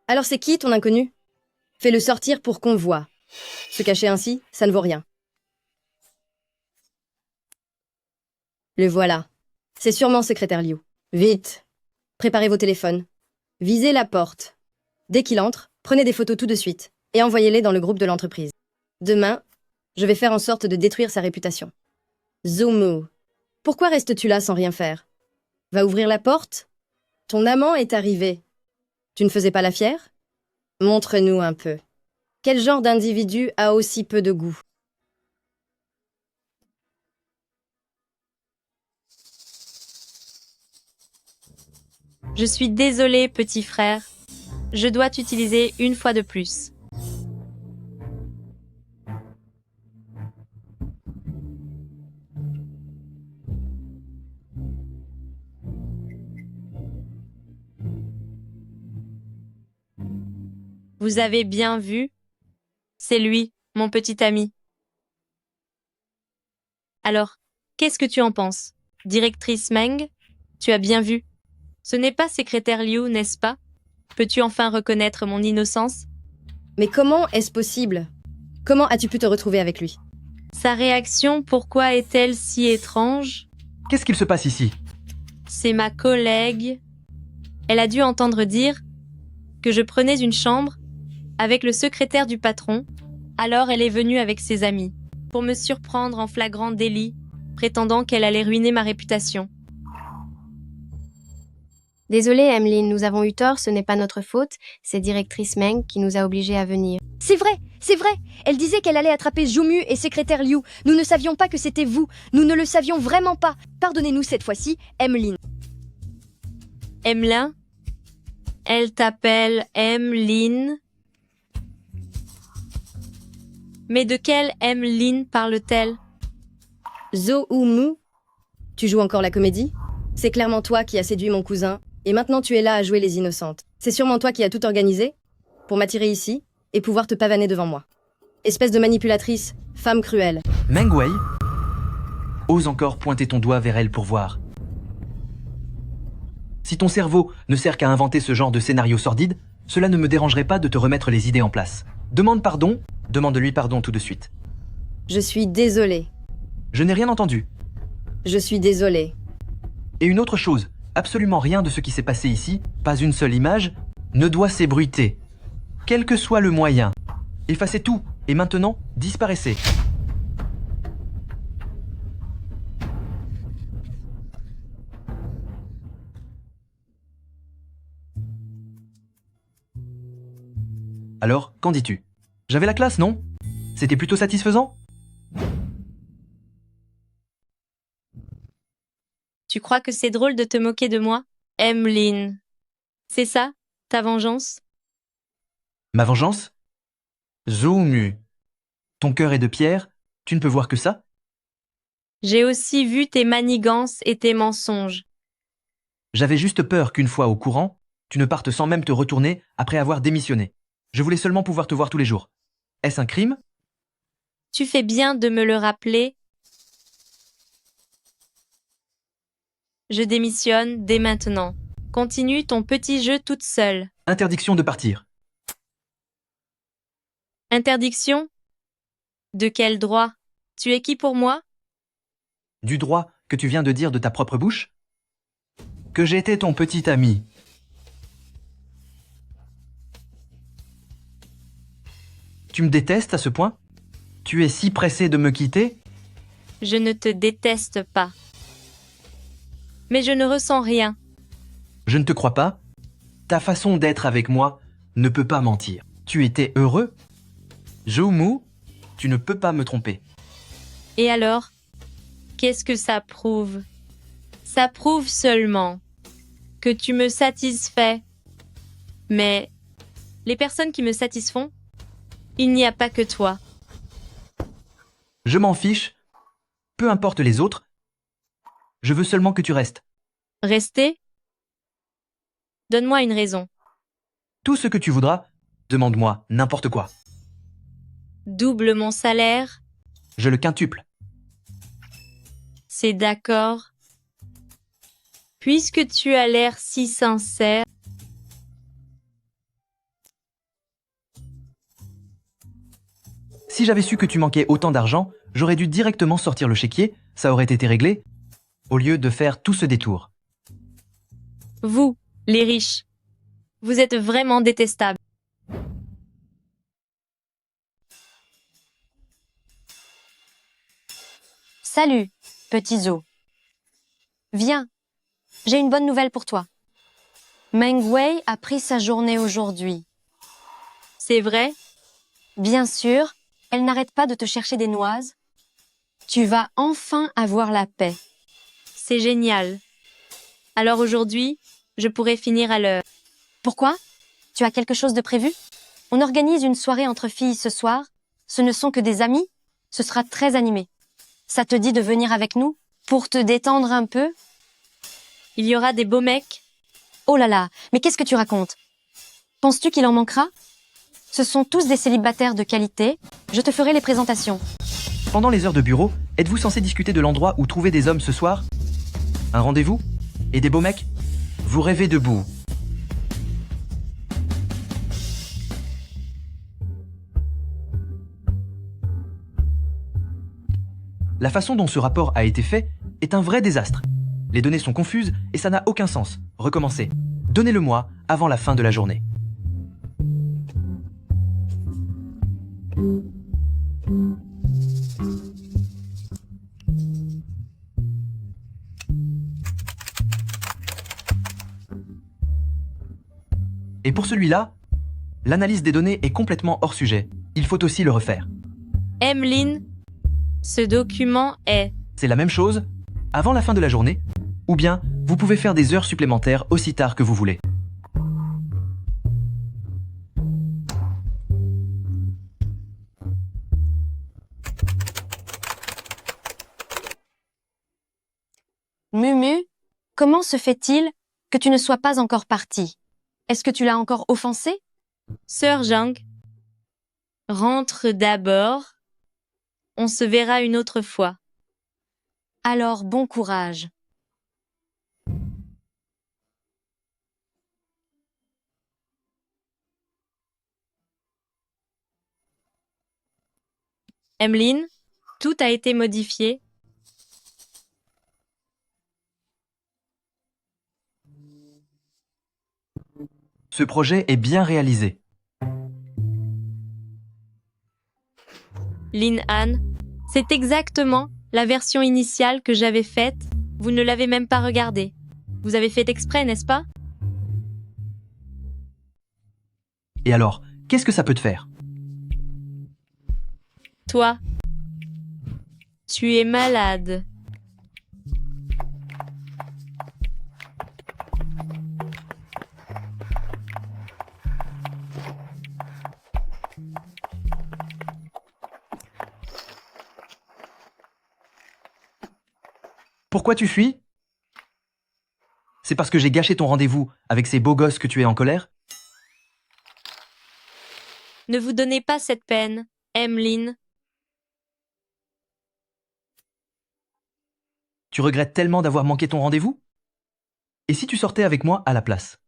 Alors c'est qui ton inconnu? Fais-le sortir pour qu'on voie. Se cacher ainsi, ça ne vaut rien. Le voilà. C'est sûrement secrétaire Liu. Vite. Préparez vos téléphones. Visez la porte. Dès qu'il entre, prenez des photos tout de suite et envoyez-les dans le groupe de l'entreprise. Demain, je vais faire en sorte de détruire sa réputation. Zumu, pourquoi restes-tu là sans rien faire? Va ouvrir la porte? Ton amant est arrivé. Tu ne faisais pas la fière? Montre-nous un peu. Quel genre d'individu a aussi peu de goût? Je suis désolée, petit frère. Je dois t'utiliser une fois de plus. Vous avez bien vu? C'est lui, mon petit ami. Alors, qu'est-ce que tu en penses? Directrice Meng, tu as bien vu. Ce n'est pas secrétaire Liu, n'est-ce pas? Peux-tu enfin reconnaître mon innocence? Mais comment est-ce possible? Comment as-tu pu te retrouver avec lui? Sa réaction, pourquoi est-elle si étrange? Qu'est-ce qu'il se passe ici? C'est ma collègue. Elle a dû entendre dire que je prenais une chambre avec le secrétaire du patron, alors elle est venue avec ses amis, pour me surprendre en flagrant délit, prétendant qu'elle allait ruiner ma réputation. Désolée, Emeline, nous avons eu tort, ce n'est pas notre faute, c'est directrice Meng qui nous a obligés à venir. C'est vrai, c'est vrai. Elle disait qu'elle allait attraper Jumu et secrétaire Liu. Nous ne savions pas que c'était vous. Nous ne le savions vraiment pas. Pardonnez-nous cette fois-ci, Emeline. Emelin? Elle t'appelle Emeline? Mais de quelle Emeline parle-t-elle? Zo ou Mu? Tu joues encore la comédie? C'est clairement toi qui as séduit mon cousin, et maintenant tu es là à jouer les innocentes. C'est sûrement toi qui as tout organisé pour m'attirer ici et pouvoir te pavaner devant moi. Espèce de manipulatrice, femme cruelle. Meng Wei, ose encore pointer ton doigt vers elle pour voir. Si ton cerveau ne sert qu'à inventer ce genre de scénario sordide, cela ne me dérangerait pas de te remettre les idées en place. Demande-lui pardon tout de suite. Je suis désolée. Je n'ai rien entendu. Je suis désolée. Et une autre chose, absolument rien de ce qui s'est passé ici, pas une seule image, ne doit s'ébruiter. Quel que soit le moyen. Effacez tout, et maintenant, disparaissez. Alors, qu'en dis-tu? J'avais la classe, non? C'était plutôt satisfaisant? Tu crois que c'est drôle de te moquer de moi? Emeline. C'est ça, ta vengeance? Ma vengeance? Zoomu. Ton cœur est de pierre, tu ne peux voir que ça? J'ai aussi vu tes manigances et tes mensonges. J'avais juste peur qu'une fois au courant, tu ne partes sans même te retourner après avoir démissionné. Je voulais seulement pouvoir te voir tous les jours. Est-ce un crime? Tu fais bien de me le rappeler. Je démissionne dès maintenant. Continue ton petit jeu toute seule. Interdiction de partir. Interdiction? De quel droit? Tu es qui pour moi? Du droit que tu viens de dire de ta propre bouche? Que j'étais ton petit ami. Tu me détestes à ce point? Tu es si pressé de me quitter? Je ne te déteste pas. Mais je ne ressens rien. Je ne te crois pas. Ta façon d'être avec moi ne peut pas mentir. Tu étais heureux? Zoomu, tu ne peux pas me tromper. Et alors? Qu'est-ce que ça prouve? Ça prouve seulement que tu me satisfais. Mais les personnes qui me satisfont, il n'y a pas que toi. Je m'en fiche. Peu importe les autres. Je veux seulement que tu restes. Rester? Donne-moi une raison. Tout ce que tu voudras, demande-moi n'importe quoi. Double mon salaire? Je le quintuple. C'est d'accord. Puisque tu as l'air si sincère, si j'avais su que tu manquais autant d'argent, j'aurais dû directement sortir le chéquier, ça aurait été réglé, au lieu de faire tout ce détour. vous, les riches, vous êtes vraiment détestables. Salut, petit Zo. Viens, j'ai une bonne nouvelle pour toi. Meng Wei a pris sa journée aujourd'hui. C'est vrai? Bien sûr, elle n'arrête pas de te chercher des noises. Tu vas enfin avoir la paix. C'est génial. Alors aujourd'hui, je pourrais finir à l'heure. Pourquoi? Tu as quelque chose de prévu? On organise une soirée entre filles ce soir. Ce ne sont que des amis. Ce sera très animé. Ça te dit de venir avec nous pour te détendre un peu? Il y aura des beaux mecs? Oh là là, mais qu'est-ce que tu racontes? Penses-tu qu'il en manquera? Ce sont tous des célibataires de qualité. Je te ferai les présentations. Pendant les heures de bureau, êtes-vous censé discuter de l'endroit où trouver des hommes ce soir? Un rendez-vous? Et des beaux mecs? Vous rêvez debout. La façon dont ce rapport a été fait est un vrai désastre. Les données sont confuses et ça n'a aucun sens. Recommencez. Donnez-le-moi avant la fin de la journée. Et pour celui-là, l'analyse des données est complètement hors sujet. Il faut aussi le refaire. Emeline, ce document est... C'est la même chose. Avant la fin de la journée, Ou bien, vous pouvez faire des heures supplémentaires aussi tard que vous voulez. Mumu, comment se fait-il que tu ne sois pas encore parti? Est-ce que tu l'as encore offensé? Sœur Zhang, rentre d'abord. On se verra une autre fois. Alors bon courage. Emeline, tout a été modifié. Ce projet est bien réalisé. Lin Han, c'est exactement la version initiale que j'avais faite. Vous ne l'avez même pas regardée. Vous avez fait exprès, n'est-ce pas? Et alors, qu'est-ce que ça peut te faire? Toi, tu es malade. Pourquoi tu fuis? C'est parce que j'ai gâché ton rendez-vous avec ces beaux gosses que tu es en colère? Ne vous donnez pas cette peine, Emeline. Tu regrettes tellement d'avoir manqué ton rendez-vous? Et si tu sortais avec moi à la place?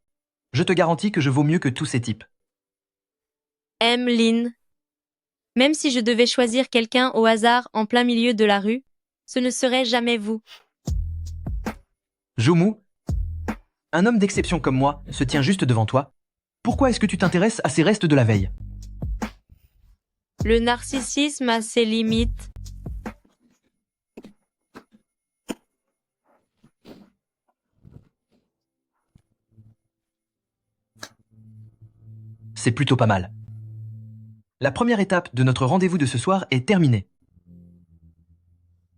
Je te garantis que je vaux mieux que tous ces types. Emeline. Même si je devais choisir quelqu'un au hasard en plein milieu de la rue, ce ne serait jamais vous. Jomu, un homme d'exception comme moi se tient juste devant toi. Pourquoi est-ce que tu t'intéresses à ces restes de la veille? Le narcissisme a ses limites. C'est plutôt pas mal. La première étape de notre rendez-vous de ce soir est terminée.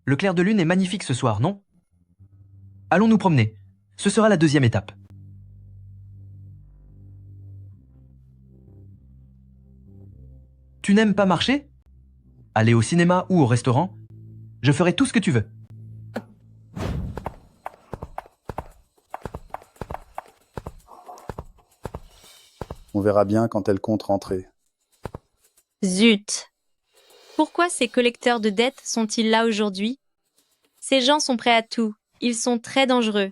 Le clair de lune est magnifique ce soir, non? Allons nous promener. Ce sera la deuxième étape. Tu n'aimes pas marcher? Aller au cinéma ou au restaurant? Je ferai tout ce que tu veux. On verra bien quand elle compte rentrer. Zut! Pourquoi ces collecteurs de dettes sont-ils là aujourd'hui? Ces gens sont prêts à tout. Ils sont très dangereux.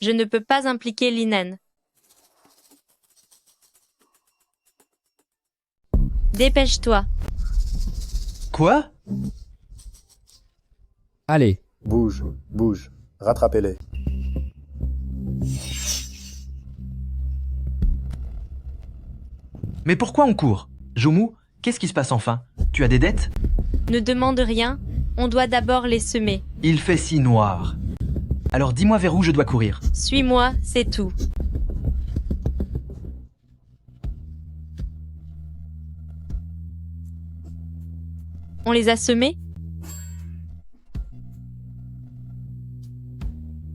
Je ne peux pas impliquer Linan. Dépêche-toi. Quoi? Allez. Bouge, bouge. Rattrapez-les. Mais pourquoi on court? Jomu, qu'est-ce qui se passe enfin? Tu as des dettes? Ne demande rien. On doit d'abord les semer. Il fait si noir. Alors dis-moi vers où je dois courir. Suis-moi, c'est tout. On les a semés?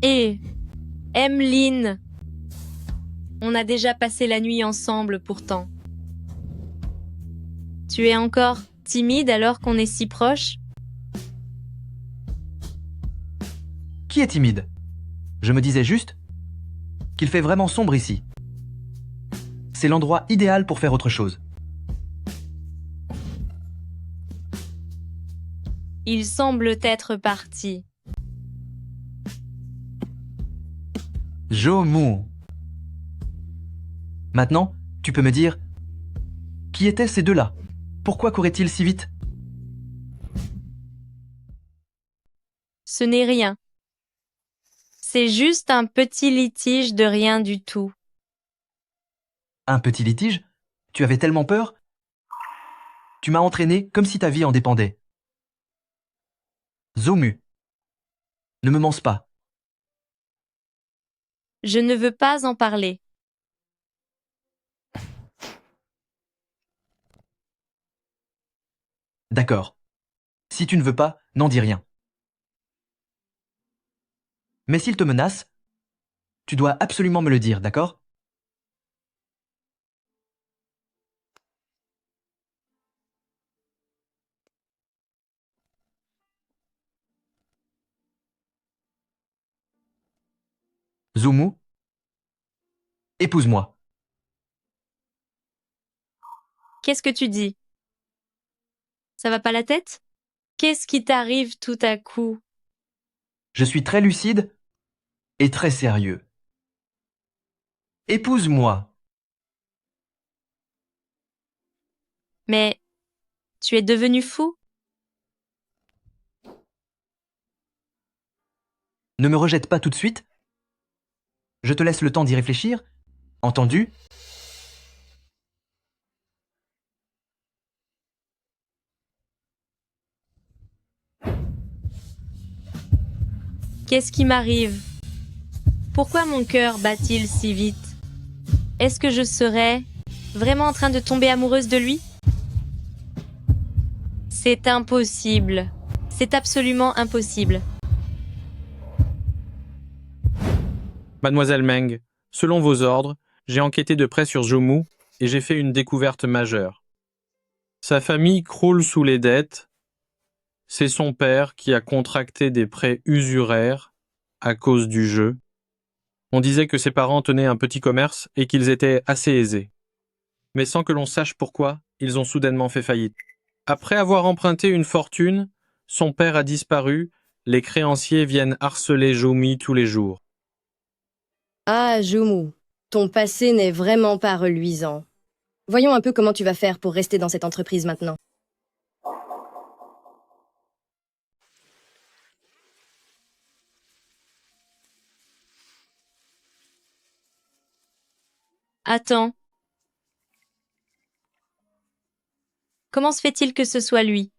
Et Emeline, on a déjà passé la nuit ensemble pourtant. Tu es encore timide alors qu'on est si proche? Qui est timide? Je me disais juste qu'il fait vraiment sombre ici. C'est l'endroit idéal pour faire autre chose. Il semble être parti. Jomu. Maintenant, tu peux me dire, qui étaient ces deux-là? Pourquoi couraient-ils si vite? Ce n'est rien. C'est juste un petit litige de rien du tout. Un petit litige? Tu avais tellement peur? Tu m'as entraîné comme si ta vie en dépendait. Zomu, ne me mens pas. Je ne veux pas en parler. D'accord. Si tu ne veux pas, n'en dis rien. Mais s'il te menace, tu dois absolument me le dire, d'accord? Zumu, épouse-moi. Qu'est-ce que tu dis? Ça va pas la tête? Qu'est-ce qui t'arrive tout à coup? Je suis très lucide et très sérieux. Épouse-moi. Mais tu es devenu fou? Ne me rejette pas tout de suite. Je te laisse le temps d'y réfléchir. Entendu? Qu'est-ce qui m'arrive? Pourquoi mon cœur bat-il si vite? Est-ce que je serais vraiment en train de tomber amoureuse de lui? C'est impossible. C'est absolument impossible. Mademoiselle Meng, selon vos ordres, j'ai enquêté de près sur Jomu et j'ai fait une découverte majeure. Sa famille croule sous les dettes. C'est son père qui a contracté des prêts usuraires à cause du jeu. On disait que ses parents tenaient un petit commerce et qu'ils étaient assez aisés. Mais sans que l'on sache pourquoi, ils ont soudainement fait faillite. Après avoir emprunté une fortune, son père a disparu, les créanciers viennent harceler Jomi tous les jours. Ah, Jomu, ton passé n'est vraiment pas reluisant. Voyons un peu comment tu vas faire pour rester dans cette entreprise maintenant. Attends. Comment se fait-il que ce soit lui?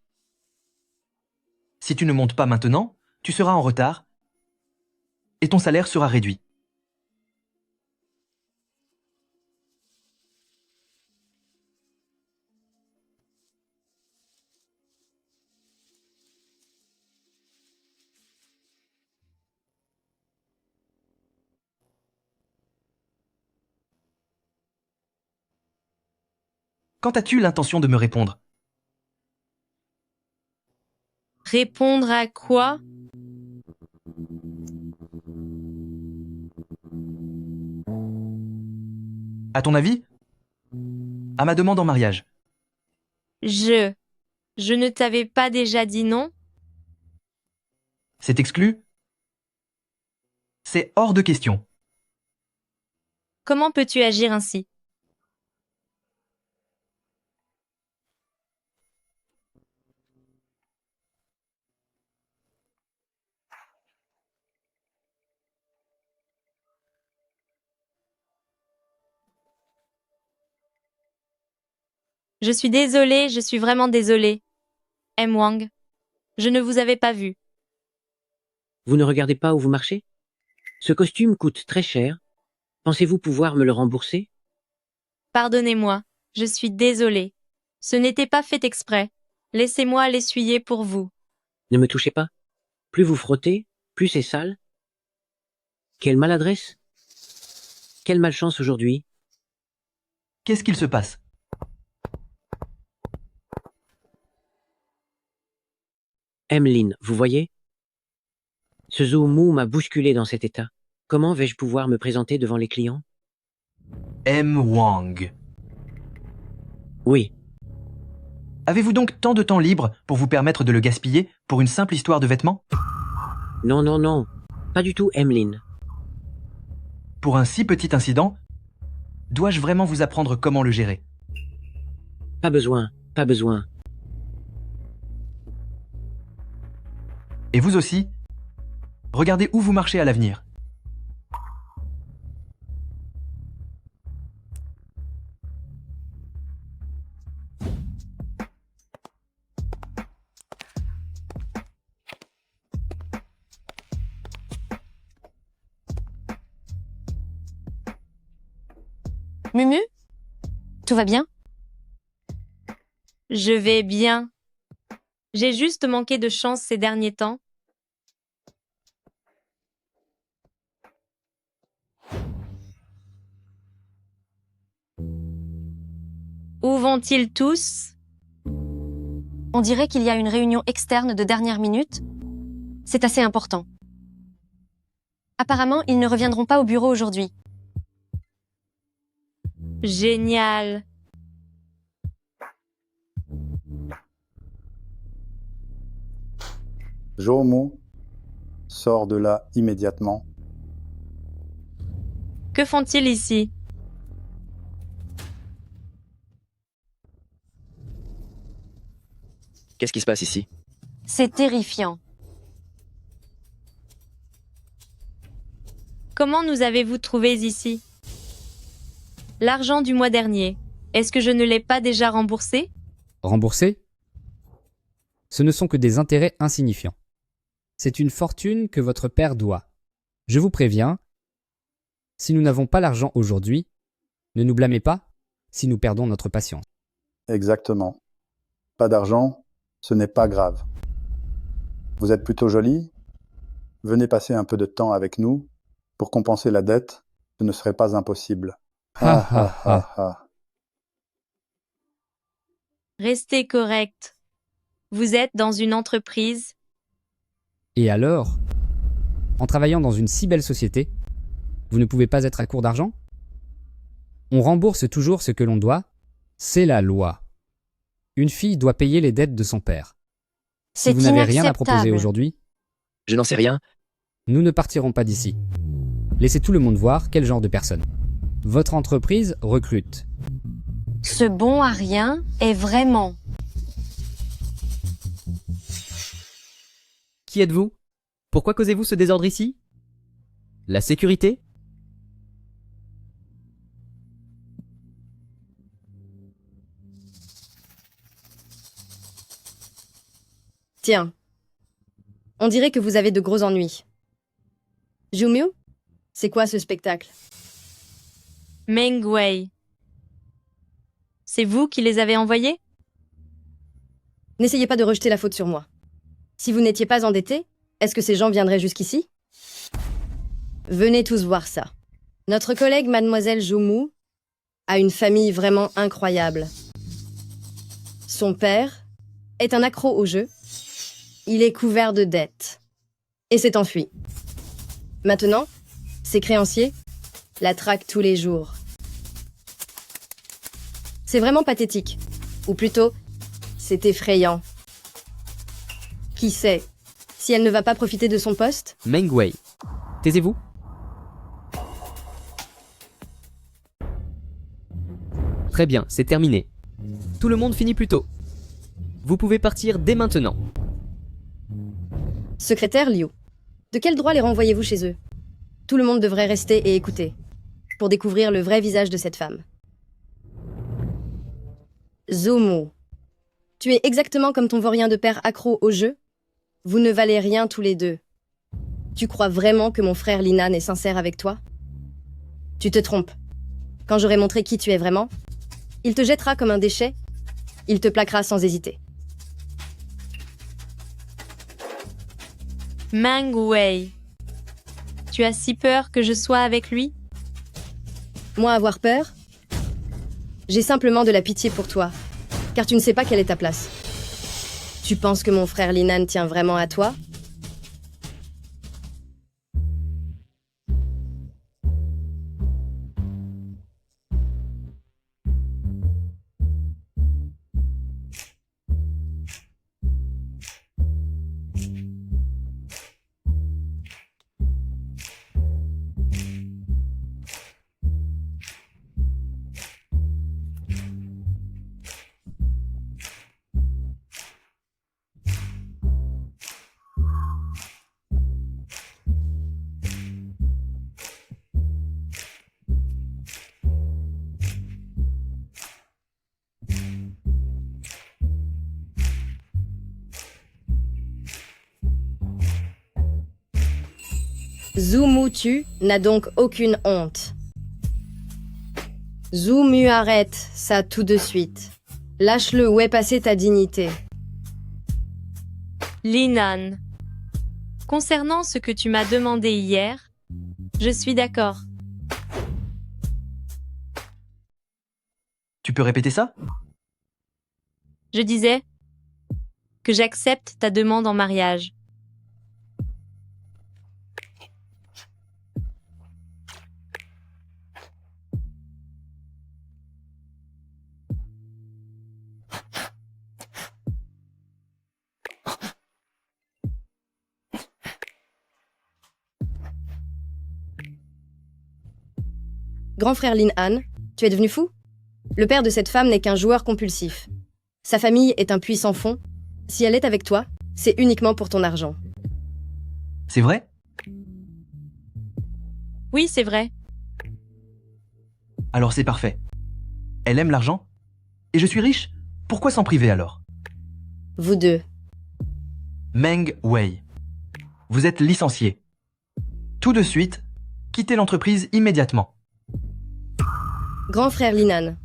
Si tu ne montes pas maintenant, tu seras en retard et ton salaire sera réduit. Quand as-tu l'intention de me répondre? Répondre à quoi? À ton avis? À ma demande en mariage. Je ne t'avais pas déjà dit non? C'est exclu? C'est hors de question. Comment peux-tu agir ainsi? Je suis désolée, je suis vraiment désolée. M. Wang, je ne vous avais pas vu. Vous ne regardez pas où vous marchez? Ce costume coûte très cher. Pensez-vous pouvoir me le rembourser? Pardonnez-moi, je suis désolée. Ce n'était pas fait exprès. Laissez-moi l'essuyer pour vous. Ne me touchez pas. Plus vous frottez, plus c'est sale. Quelle maladresse! Quelle malchance aujourd'hui! Qu'est-ce qu'il se passe? Emmeline, vous voyez? Ce Zoumou m'a bousculé dans cet état. Comment vais-je pouvoir me présenter devant les clients? M. Wang. Oui. Avez-vous donc tant de temps libre pour vous permettre de le gaspiller pour une simple histoire de vêtements? Non, non, non. Pas du tout, Emmeline. Pour un si petit incident, dois-je vraiment vous apprendre comment le gérer? Pas besoin, pas besoin. Et vous aussi, regardez où vous marchez à l'avenir. Mumu? Tout va bien? Je vais bien. J'ai juste manqué de chance ces derniers temps. Où vont-ils tous? On dirait qu'il y a une réunion externe de dernière minute. C'est assez important. Apparemment, ils ne reviendront pas au bureau aujourd'hui. Génial. Jomu sort de là immédiatement. Que font-ils ici? Qu'est-ce qui se passe ici? C'est terrifiant. Comment nous avez-vous trouvés ici? L'argent du mois dernier, est-ce que je ne l'ai pas déjà remboursé? Remboursé? Ce ne sont que des intérêts insignifiants. C'est une fortune que votre père doit. Je vous préviens, si nous n'avons pas l'argent aujourd'hui, ne nous blâmez pas si nous perdons notre patience. Exactement. Pas d'argent, ce n'est pas grave. Vous êtes plutôt jolie? Venez passer un peu de temps avec nous. Pour compenser la dette, ce ne serait pas impossible. Ha ha ha ha. Restez correct. Vous êtes dans une entreprise. Et alors, en travaillant dans une si belle société, vous ne pouvez pas être à court d'argent? On rembourse toujours ce que l'on doit, c'est la loi. Une fille doit payer les dettes de son père. Si vous n'avez rien à proposer aujourd'hui, je n'en sais rien. Nous ne partirons pas d'ici. Laissez tout le monde voir quel genre de personne. Votre entreprise recrute. Ce bon à rien est vraiment... Qui êtes-vous? Pourquoi causez-vous ce désordre ici? La sécurité? Tiens, on dirait que vous avez de gros ennuis. Jumu, c'est quoi ce spectacle? Meng Wei. C'est vous qui les avez envoyés? N'essayez pas de rejeter la faute sur moi. Si vous n'étiez pas endetté, est-ce que ces gens viendraient jusqu'ici? Venez tous voir ça. Notre collègue Mademoiselle Jumu a une famille vraiment incroyable. Son père est un accro au jeu. Il est couvert de dettes. Et s'est enfui. Maintenant, ses créanciers la traquent tous les jours. C'est vraiment pathétique. Ou plutôt, c'est effrayant. Qui sait si elle ne va pas profiter de son poste? Meng Wei, taisez-vous. Très bien, c'est terminé. Tout le monde finit plus tôt. Vous pouvez partir dès maintenant. Secrétaire Liu, de quel droit les renvoyez-vous chez eux? Tout le monde devrait rester et écouter, pour découvrir le vrai visage de cette femme. Zomo, tu es exactement comme ton vaurien de père accro au jeu. Vous ne valez rien tous les deux. Tu crois vraiment que mon frère Linan est sincère avec toi? Tu te trompes. Quand j'aurai montré qui tu es vraiment, il te jettera comme un déchet, il te plaquera sans hésiter. Meng Wei. Tu as si peur que je sois avec lui? Moi avoir peur? J'ai simplement de la pitié pour toi, car tu ne sais pas quelle est ta place. Tu penses que mon frère Linan tient vraiment à toi? Zumutu n'a donc aucune honte. Zumu, arrête ça tout de suite. Lâche-le, où est passée ta dignité? Linan. Concernant ce que tu m'as demandé hier, je suis d'accord. Tu peux répéter ça? Je disais que j'accepte ta demande en mariage. Grand frère Lin Han, tu es devenu fou? Le père de cette femme n'est qu'un joueur compulsif. Sa famille est un puits sans fond. Si elle est avec toi, c'est uniquement pour ton argent. C'est vrai? Oui, c'est vrai. Alors c'est parfait. Elle aime l'argent? Et je suis riche? Pourquoi s'en priver alors? Vous deux. Meng Wei. Vous êtes licencié. Tout de suite, quittez l'entreprise immédiatement. Grand frère Linan,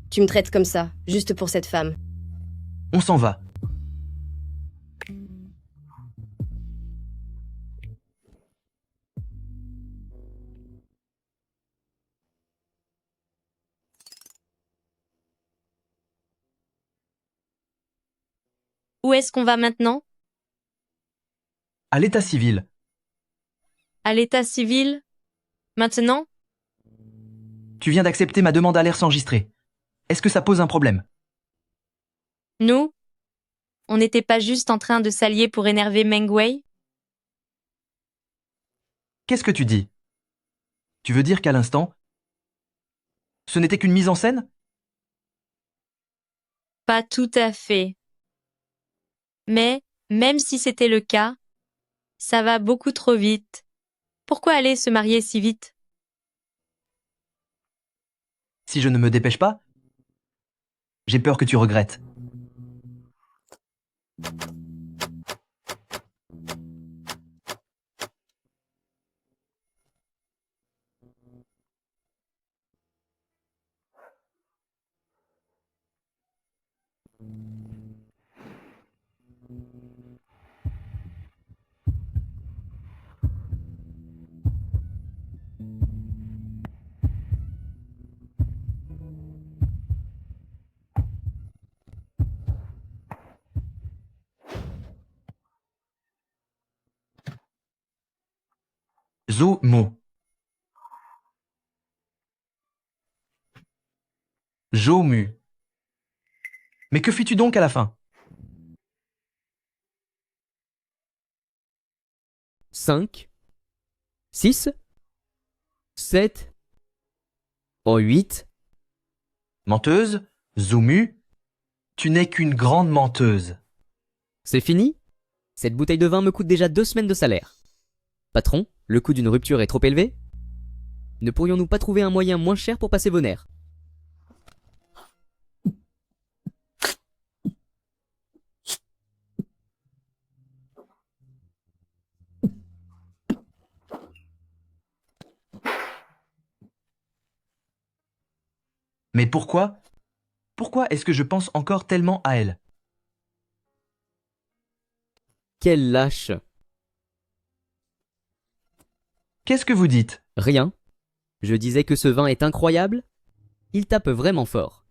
tu me traites comme ça, juste pour cette femme. On s'en va. Où est-ce qu'on va maintenant? À l'état civil. À l'état civil? Maintenant? Tu viens d'accepter ma demande à l'air enregistrée. Est-ce que ça pose un problème? Nous? On n'était pas juste en train de s'allier pour énerver Meng Wei? Qu'est-ce que tu dis? Tu veux dire qu'à l'instant, ce n'était qu'une mise en scène? Pas tout à fait. Mais, même si c'était le cas, ça va beaucoup trop vite. Pourquoi aller se marier si vite? Si je ne me dépêche pas, j'ai peur que tu regrettes. Zo-mo. Jo-mu. Mais que fis-tu donc à la fin? 5, 6, 7, 8. Menteuse, Zo-mu, tu n'es qu'une grande menteuse. C'est fini? Cette bouteille de vin me coûte déjà 2 semaines de salaire. Patron, le coût d'une rupture est trop élevé? Ne pourrions-nous pas trouver un moyen moins cher pour passer vos nerfs? Mais pourquoi? Pourquoi est-ce que je pense encore tellement à elle? Quel lâche! Qu'est-ce que vous dites? Rien. Je disais que ce vin est incroyable. Il tape vraiment fort.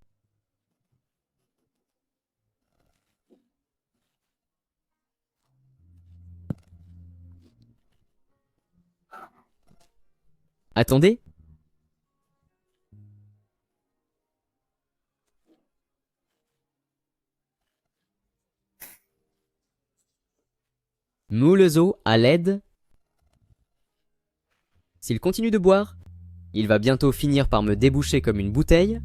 Attendez. Moulezo à l'aide. S'il continue de boire, il va bientôt finir par me déboucher comme une bouteille.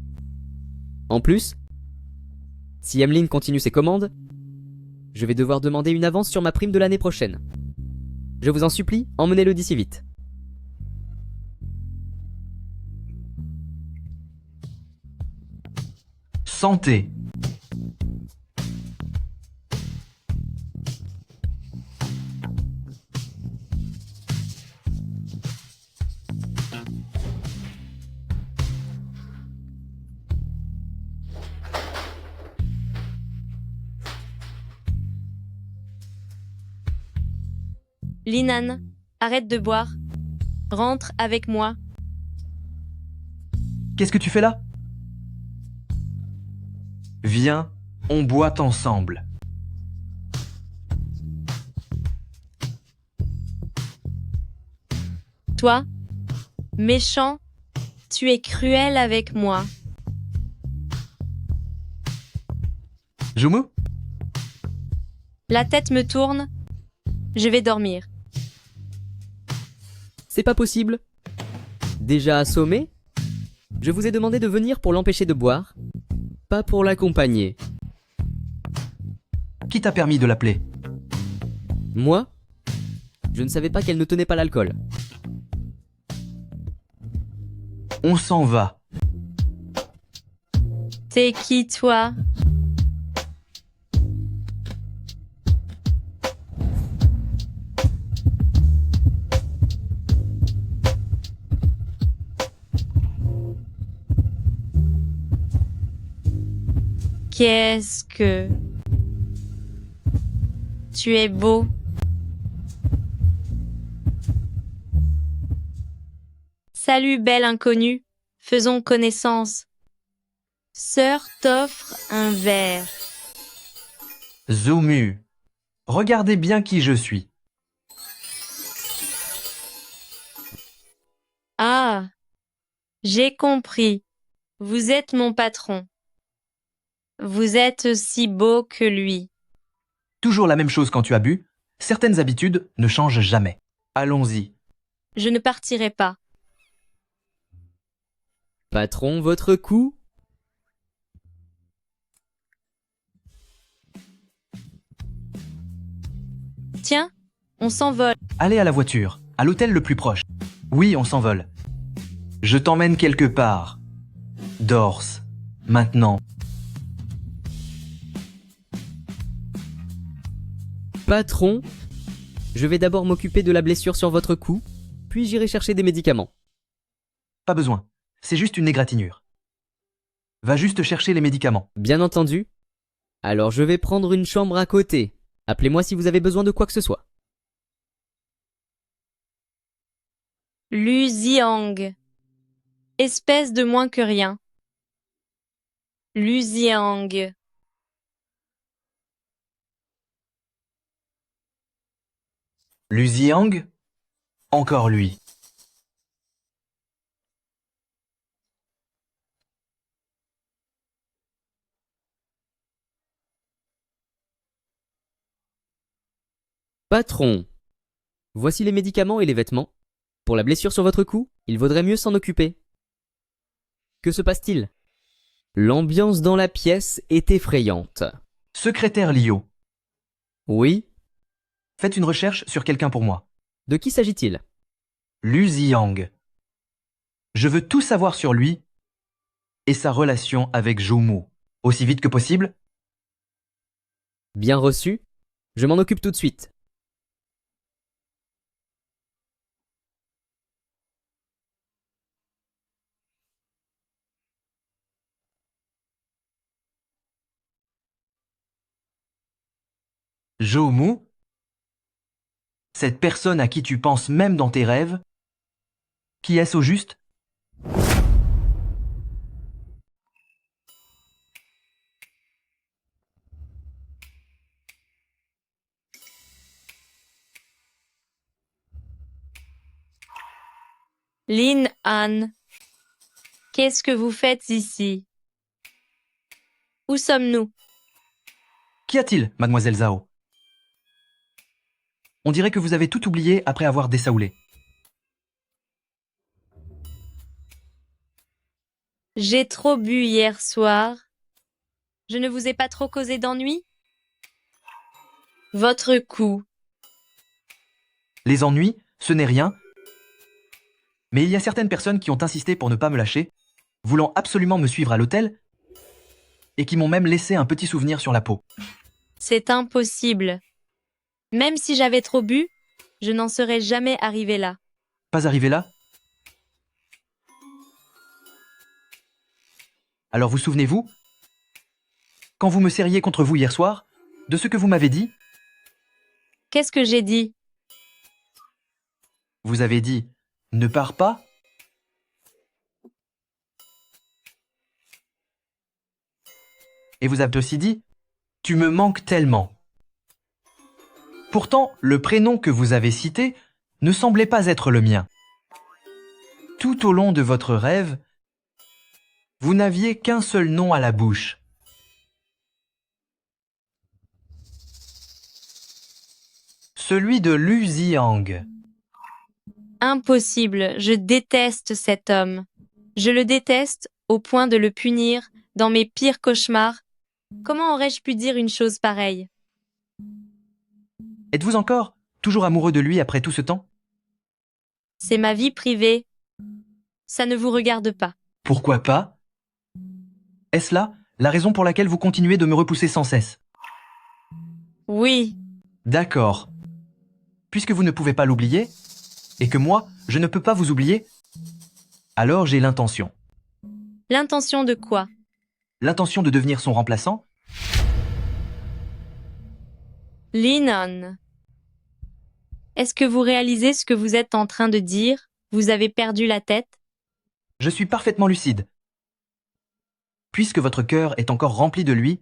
En plus, si Emeline continue ses commandes, je vais devoir demander une avance sur ma prime de l'année prochaine. Je vous en supplie, emmenez-le d'ici vite. Santé. Linan, arrête de boire. Rentre avec moi. Qu'est-ce que tu fais là? Viens, on boit ensemble. Toi, méchant, tu es cruel avec moi. Joumu? La tête me tourne. Je vais dormir. C'est pas possible. Déjà assommé? Je vous ai demandé de venir pour l'empêcher de boire, pas pour l'accompagner. Qui t'a permis de l'appeler? Moi? Je ne savais pas qu'elle ne tenait pas l'alcool. On s'en va. T'es qui, toi? Qu'est-ce que... Tu es beau. Salut, belle inconnue. Faisons connaissance. Sœur t'offre un verre. Joumu, regardez bien qui je suis. Ah, j'ai compris. Vous êtes mon patron. Vous êtes aussi beau que lui. Toujours la même chose quand tu as bu. Certaines habitudes ne changent jamais. Allons-y. Je ne partirai pas. Patron, votre coup? Tiens, on s'envole. Allez à la voiture, à l'hôtel le plus proche. Oui, on s'envole. Je t'emmène quelque part. Dors, maintenant. Patron, je vais d'abord m'occuper de la blessure sur votre cou, puis j'irai chercher des médicaments. Pas besoin, c'est juste une égratignure. Va juste chercher les médicaments. Bien entendu. Alors je vais prendre une chambre à côté. Appelez-moi si vous avez besoin de quoi que ce soit. Lu Ziang. Espèce de moins que rien. Lu Ziang. Luziang? Encore lui. Patron, voici les médicaments et les vêtements. Pour la blessure sur votre cou, il vaudrait mieux s'en occuper. Que se passe-t-il? L'ambiance dans la pièce est effrayante. Secrétaire Lio. Oui? Faites une recherche sur quelqu'un pour moi. De qui s'agit-il? Luziang. Je veux tout savoir sur lui et sa relation avec Joumu. Aussi vite que possible? Bien reçu. Je m'en occupe tout de suite. Joumu? Cette personne à qui tu penses même dans tes rêves? Qui est-ce au juste? Lin Han. Qu'est-ce que vous faites ici? Où sommes-nous? Qu'y a-t-il, mademoiselle Zhao? On dirait que vous avez tout oublié après avoir dessaoulé. J'ai trop bu hier soir. Je ne vous ai pas trop causé d'ennui? Votre cou. Les ennuis, ce n'est rien. Mais il y a certaines personnes qui ont insisté pour ne pas me lâcher, voulant absolument me suivre à l'hôtel, et qui m'ont même laissé un petit souvenir sur la peau. C'est impossible. Même si j'avais trop bu, je n'en serais jamais arrivé là. Pas arrivé là? Alors vous souvenez-vous, quand vous me serriez contre vous hier soir, de ce que vous m'avez dit? Qu'est-ce que j'ai dit? Vous avez dit « ne pars pas ». Et vous avez aussi dit « Tu me manques tellement ». Pourtant, le prénom que vous avez cité ne semblait pas être le mien. Tout au long de votre rêve, vous n'aviez qu'un seul nom à la bouche. Celui de Lu Ziang. Impossible, je déteste cet homme. Je le déteste au point de le punir dans mes pires cauchemars. Comment aurais-je pu dire une chose pareille? Êtes-vous encore toujours amoureux de lui après tout ce temps? C'est ma vie privée. Ça ne vous regarde pas. Pourquoi pas? Est-ce là la raison pour laquelle vous continuez de me repousser sans cesse? Oui. D'accord. Puisque vous ne pouvez pas l'oublier, et que moi, je ne peux pas vous oublier, alors j'ai l'intention. L'intention de quoi? L'intention de devenir son remplaçant? Linon. Est-ce que vous réalisez ce que vous êtes en train de dire? Vous avez perdu la tête? Je suis parfaitement lucide. Puisque votre cœur est encore rempli de lui,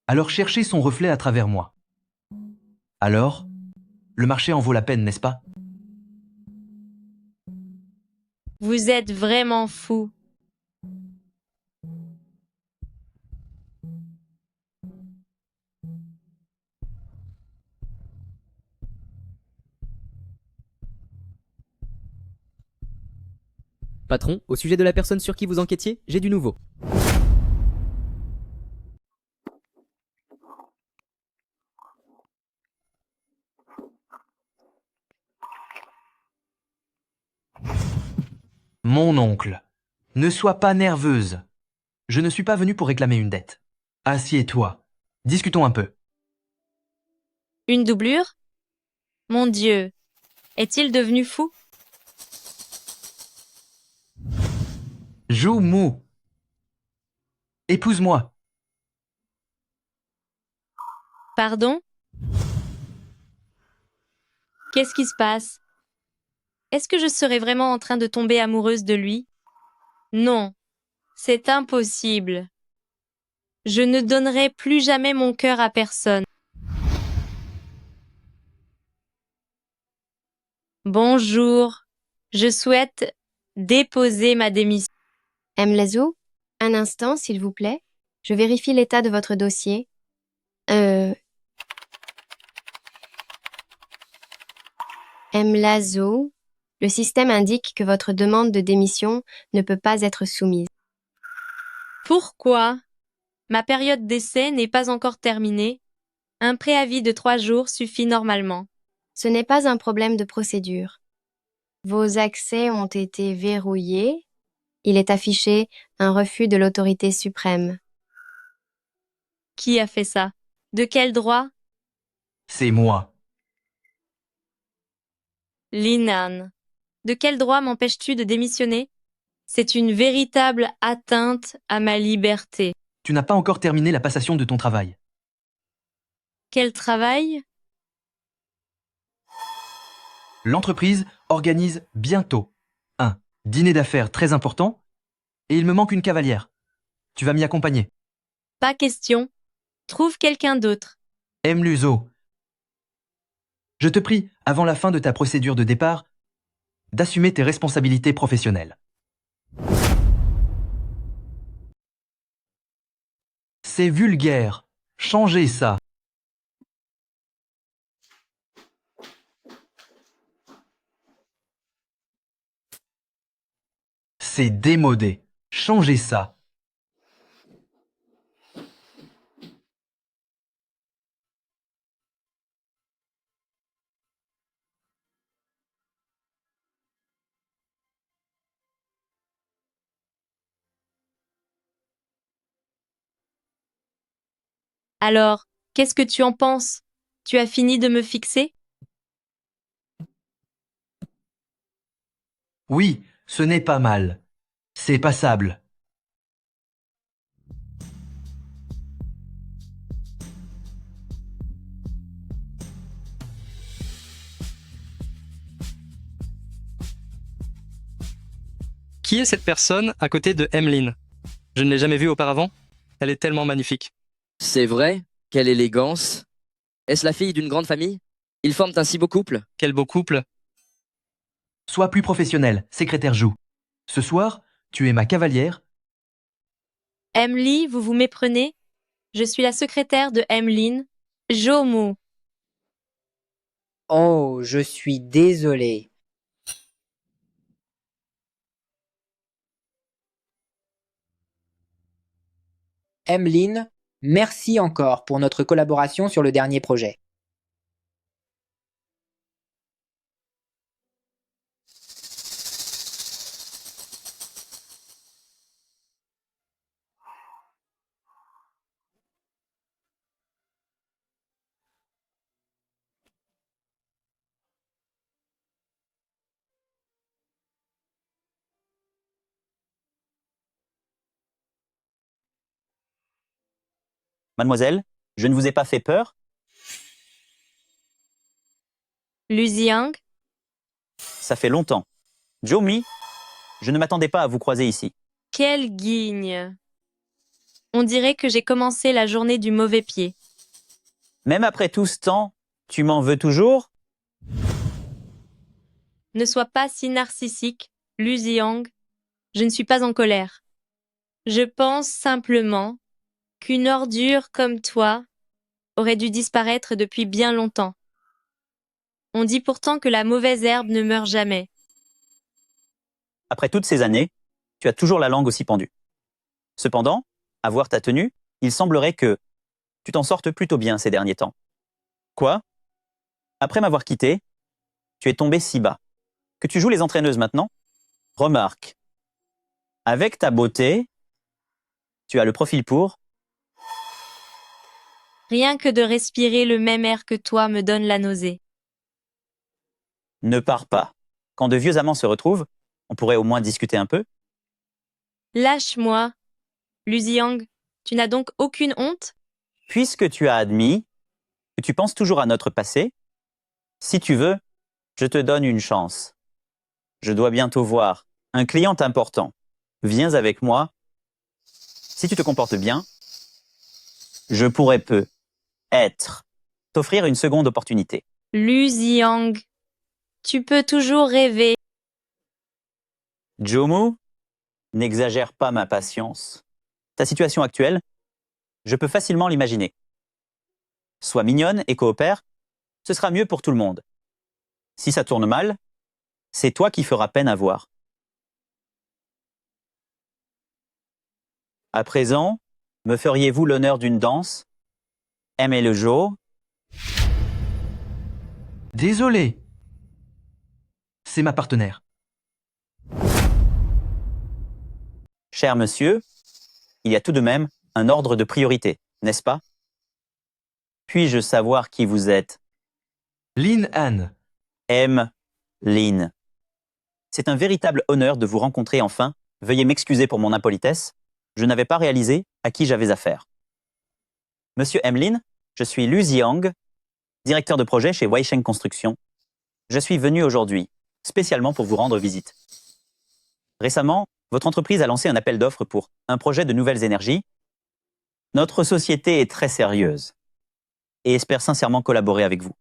alors cherchez son reflet à travers moi. Alors, le marché en vaut la peine, n'est-ce pas? Vous êtes vraiment fou. Patron, au sujet de la personne sur qui vous enquêtiez, j'ai du nouveau. Mon oncle, ne sois pas nerveuse. Je ne suis pas venu pour réclamer une dette. Assieds-toi. Discutons un peu. Une doublure? Mon Dieu, est-il devenu fou? Zhou Mu. Épouse-moi. Pardon? Qu'est-ce qui se passe? Est-ce que je serais vraiment en train de tomber amoureuse de lui? Non, c'est impossible. Je ne donnerai plus jamais mon cœur à personne. Bonjour, je souhaite déposer ma démission. Mlazou, un instant, s'il vous plaît. Je vérifie l'état de votre dossier. Mlazou, le système indique que votre demande de démission ne peut pas être soumise. Pourquoi? Ma période d'essai n'est pas encore terminée. Un préavis de 3 jours suffit normalement. Ce n'est pas un problème de procédure. Vos accès ont été verrouillés. Il est affiché un refus de l'autorité suprême. Qui a fait ça? De quel droit? C'est moi. Linan, de quel droit m'empêches-tu de démissionner? C'est une véritable atteinte à ma liberté. Tu n'as pas encore terminé la passation de ton travail. Quel travail? L'entreprise organise bientôt un dîner d'affaires très important et il me manque une cavalière. Tu vas m'y accompagner. Pas question. Trouve quelqu'un d'autre. Mluzo. Je te prie, avant la fin de ta procédure de départ, d'assumer tes responsabilités professionnelles. C'est vulgaire. Changez ça. C'est démodé. Changez ça. Alors, qu'est-ce que tu en penses? Tu as fini de me fixer? Oui, ce n'est pas mal. C'est passable. Qui est cette personne à côté de Emmeline? Je ne l'ai jamais vue auparavant. Elle est tellement magnifique. C'est vrai? Quelle élégance! Est-ce la fille d'une grande famille? Ils forment un si beau couple. Quel beau couple! Sois plus professionnel, secrétaire Jou. Ce soir, tu es ma cavalière. Emily, vous vous méprenez? Je suis la secrétaire de Emmeline, Jomu. Oh, je suis désolé. Emmeline, merci encore pour notre collaboration sur le dernier projet. Mademoiselle, je ne vous ai pas fait peur? Luziang, Ça fait longtemps. Jomi, je ne m'attendais pas à vous croiser ici. quelle guigne! On dirait que j'ai commencé la journée du mauvais pied. Même après tout ce temps, tu m'en veux toujours? Ne sois pas si narcissique, Luziang. Je ne suis pas en colère. Je pense simplement qu'une ordure comme toi aurait dû disparaître depuis bien longtemps. On dit pourtant que la mauvaise herbe ne meurt jamais. Après toutes ces années, tu as toujours la langue aussi pendue. Cependant, à voir ta tenue, il semblerait que tu t'en sortes plutôt bien ces derniers temps. Quoi? Après m'avoir quitté, tu es tombé si bas que tu joues les entraîneuses maintenant? Remarque, avec ta beauté, tu as le profil pour. Rien que de respirer le même air que toi me donne la nausée. Ne pars pas. Quand de vieux amants se retrouvent, on pourrait au moins discuter un peu. Lâche-moi. Luziang, tu n'as donc aucune honte? Puisque tu as admis que tu penses toujours à notre passé, si tu veux, je te donne une chance. Je dois bientôt voir un client important. Viens avec moi. Si tu te comportes bien, je pourrais t'offrir une seconde opportunité. Luziang, tu peux toujours rêver. Jomu, n'exagère pas ma patience. Ta situation actuelle, je peux facilement l'imaginer. Sois mignonne et coopère, ce sera mieux pour tout le monde. Si ça tourne mal, c'est toi qui feras peine à voir. À présent, me feriez-vous l'honneur d'une danse? Aimez le jour. Désolé. C'est ma partenaire. Cher monsieur, il y a tout de même un ordre de priorité, n'est-ce pas? Puis-je savoir qui vous êtes? Lin Han. Lin. C'est un véritable honneur de vous rencontrer enfin. Veuillez m'excuser pour mon impolitesse. Je n'avais pas réalisé à qui j'avais affaire. Monsieur Lin, je suis Lu Ziang, directeur de projet chez Weisheng Construction. Je suis venu aujourd'hui, spécialement pour vous rendre visite. Récemment, votre entreprise a lancé un appel d'offres pour un projet de nouvelles énergies. Notre société est très sérieuse et espère sincèrement collaborer avec vous.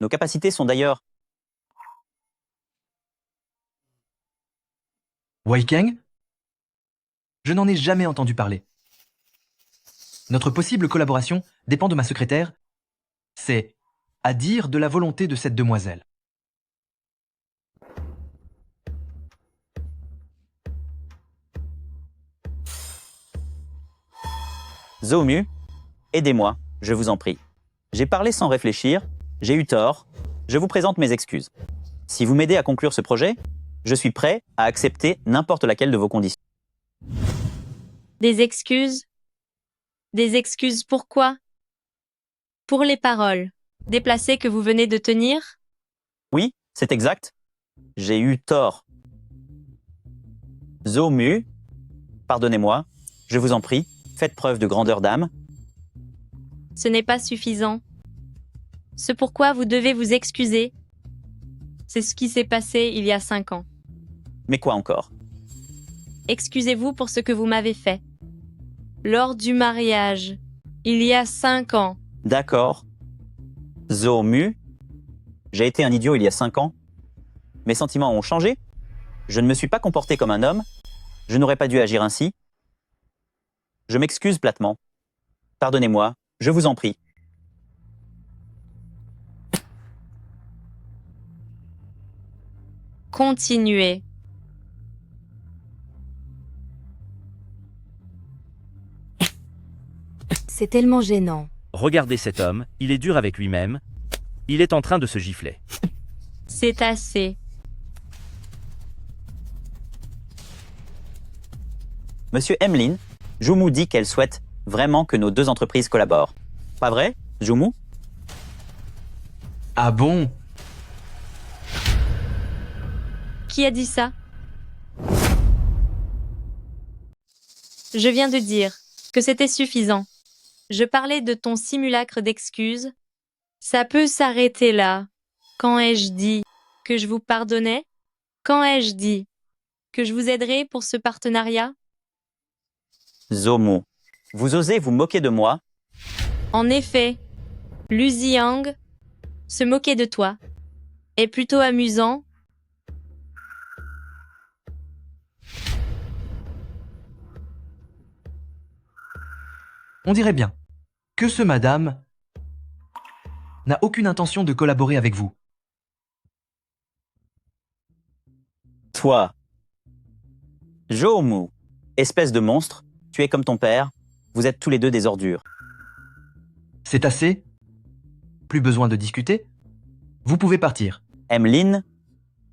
Nos capacités sont d'ailleurs... Weikeng? Je n'en ai jamais entendu parler. Notre possible collaboration dépend de ma secrétaire. C'est à dire de la volonté de cette demoiselle. Zomu, aidez-moi, je vous en prie. J'ai parlé sans réfléchir, j'ai eu tort, je vous présente mes excuses. Si vous m'aidez à conclure ce projet, je suis prêt à accepter n'importe laquelle de vos conditions. Des excuses? Des excuses pourquoi? Pour les paroles déplacées que vous venez de tenir? Oui, c'est exact. J'ai eu tort. Zomu, pardonnez-moi, je vous en prie, faites preuve de grandeur d'âme. Ce n'est pas suffisant. Ce pourquoi vous devez vous excuser, c'est ce qui s'est passé il y a 5 ans. Mais quoi encore? Excusez-vous pour ce que vous m'avez fait. lors du mariage, il y a 5 ans. D'accord. Zo Mu, j'ai été un idiot il y a 5 ans. Mes sentiments ont changé. Je ne me suis pas comporté comme un homme. Je n'aurais pas dû agir ainsi. Je m'excuse platement. Pardonnez-moi, je vous en prie. Continuez. C'est tellement gênant. Regardez cet homme, il est dur avec lui-même. Il est en train de se gifler. C'est assez. Monsieur Emlyn, Jumu dit qu'elle souhaite vraiment que nos deux entreprises collaborent. Pas vrai, Jumu? Ah bon? Qui a dit ça? Je viens de dire que c'était suffisant. Je parlais de ton simulacre d'excuses. Ça peut s'arrêter là. Quand ai-je dit que je vous pardonnais? Quand ai-je dit que je vous aiderais pour ce partenariat? Zomu, vous osez vous moquer de moi? En effet, Lu Ziang se moquer de toi est plutôt amusant. On dirait bien que ce madame n'a aucune intention de collaborer avec vous. Toi, Jomu, espèce de monstre, tu es comme ton père, vous êtes tous les deux des ordures. C'est assez? Plus besoin de discuter? Vous pouvez partir. Emlyn,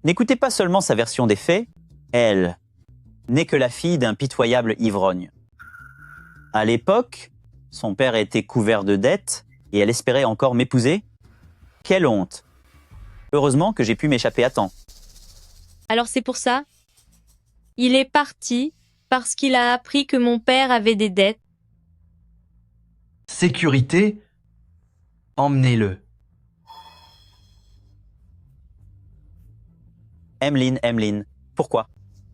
n'écoutez pas seulement sa version des faits, elle n'est que la fille d'un pitoyable ivrogne. À l'époque, son père était couvert de dettes et elle espérait encore m'épouser. Quelle honte! Heureusement que j'ai pu m'échapper à temps. Alors c'est pour ça? Il est parti parce qu'il a appris que mon père avait des dettes. Sécurité, emmenez-le. Emlyn, pourquoi?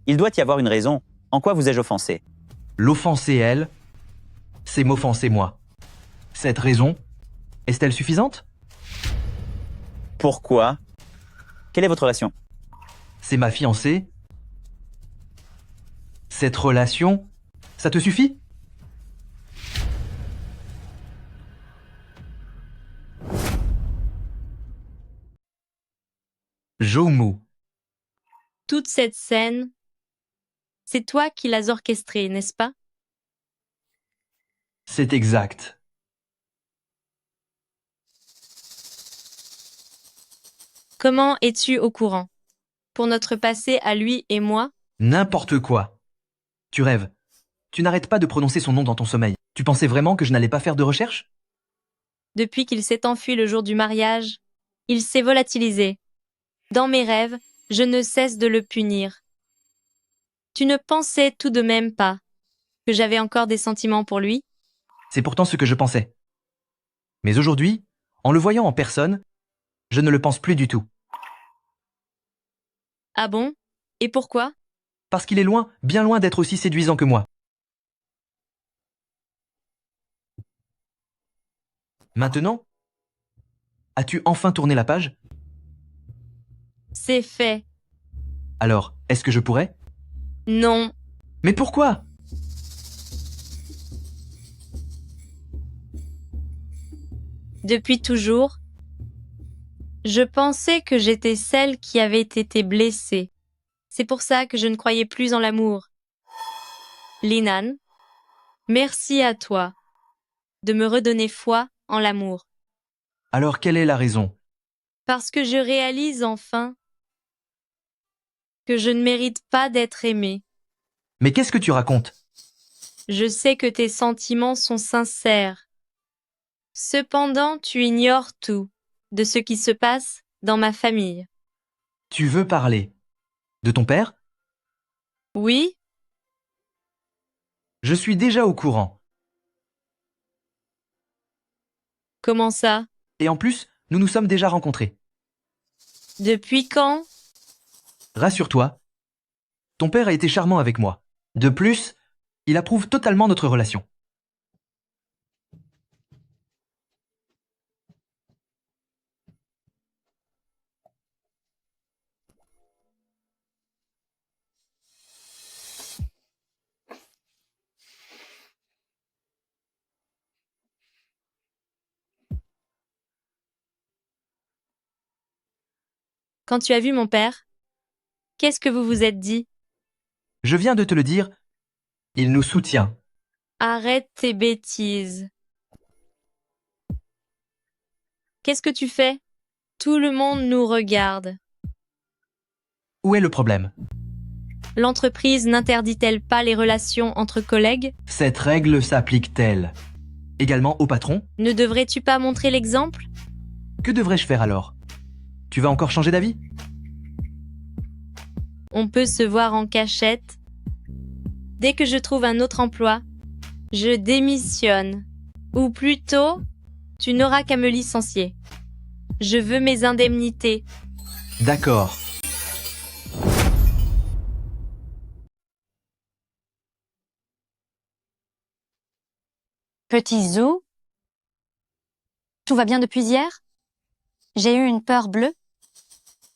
Il doit y avoir une raison. En quoi vous ai-je offensé? L'offenser elle, c'est m'offenser moi. Cette raison, est-elle suffisante? Pourquoi? Quelle est votre relation? C'est ma fiancée. Cette relation, ça te suffit? Jomu. Toute cette scène, c'est toi qui l'as orchestrée, n'est-ce pas? C'est exact. Comment es-tu au courant? Pour notre passé à lui et moi? N'importe quoi. Tu rêves. Tu n'arrêtes pas de prononcer son nom dans ton sommeil. Tu pensais vraiment que je n'allais pas faire de recherche? Depuis qu'il s'est enfui le jour du mariage, il s'est volatilisé. Dans mes rêves, je ne cesse de le punir. Tu ne pensais tout de même pas que j'avais encore des sentiments pour lui? C'est pourtant ce que je pensais. Mais aujourd'hui, en le voyant en personne, je ne le pense plus du tout. Ah bon? Et pourquoi? Parce qu'il est loin, bien loin d'être aussi séduisant que moi. Maintenant, as-tu enfin tourné la page? C'est fait. Alors, est-ce que je pourrais? Non. Mais pourquoi? Depuis toujours, je pensais que j'étais celle qui avait été blessée. C'est pour ça que je ne croyais plus en l'amour. Linan, merci à toi de me redonner foi en l'amour. Alors quelle est la raison? Parce que je réalise enfin que je ne mérite pas d'être aimée. Mais qu'est-ce que tu racontes? Je sais que tes sentiments sont sincères. Cependant, tu ignores tout de ce qui se passe dans ma famille. Tu veux parler de ton père? Oui? Je suis déjà au courant. Comment ça? Et en plus, nous nous sommes déjà rencontrés. Depuis quand? Rassure-toi, ton père a été charmant avec moi. De plus, il approuve totalement notre relation. Quand tu as vu mon père, qu'est-ce que vous vous êtes dit? Je viens de te le dire, il nous soutient. Arrête tes bêtises. Qu'est-ce que tu fais? Tout le monde nous regarde. Où est le problème? L'entreprise n'interdit-elle pas les relations entre collègues? Cette règle s'applique-t-elle également au patron? Ne devrais-tu pas montrer l'exemple? Que devrais-je faire alors? Tu vas encore changer d'avis? On peut se voir en cachette. Dès que je trouve un autre emploi, je démissionne. Ou plutôt, tu n'auras qu'à me licencier. Je veux mes indemnités. D'accord. Petit Zou, tout va bien depuis hier? J'ai eu une peur bleue.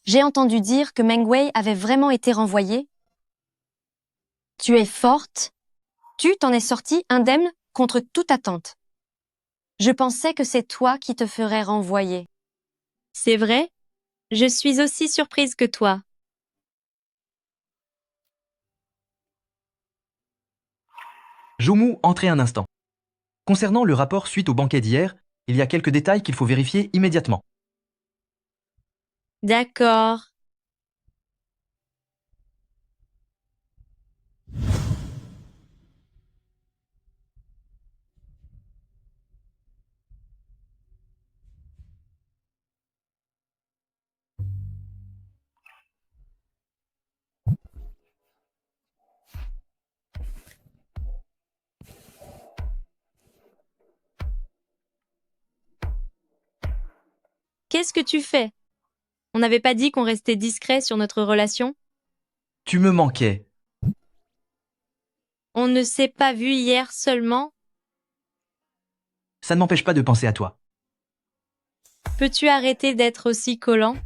J'ai entendu dire que Meng Wei avait vraiment été renvoyé. Tu es forte. Tu t'en es sortie indemne contre toute attente. Je pensais que c'est toi qui te ferais renvoyer. C'est vrai? Je suis aussi surprise que toi. Joumou, entrez un instant. Concernant le rapport suite au banquet d'hier, il y a quelques détails qu'il faut vérifier immédiatement. D'accord. Qu'est-ce que tu fais? On n'avait pas dit qu'on restait discret sur notre relation? Tu me manquais. On ne s'est pas vu hier seulement? Ça ne m'empêche pas de penser à toi. Peux-tu arrêter d'être aussi collant?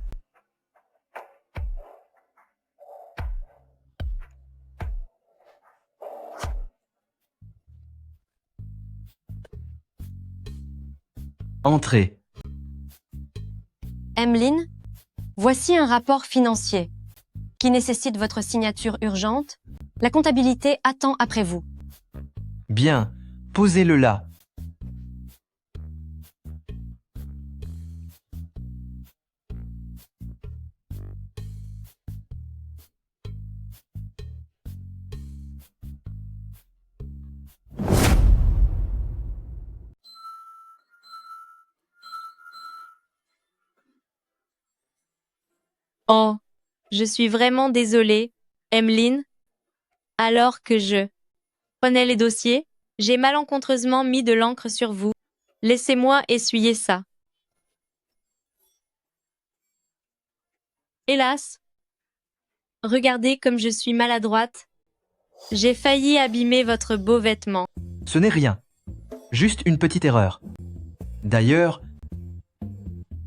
Entrez. Emeline, voici un rapport financier qui nécessite votre signature urgente. La comptabilité attend après vous. Bien, posez-le là. Oh, je suis vraiment désolée, Emeline. Alors que je prenais les dossiers, j'ai malencontreusement mis de l'encre sur vous. Laissez-moi essuyer ça. Hélas, regardez comme je suis maladroite. J'ai failli abîmer votre beau vêtement. Ce n'est rien. Juste une petite erreur. D'ailleurs,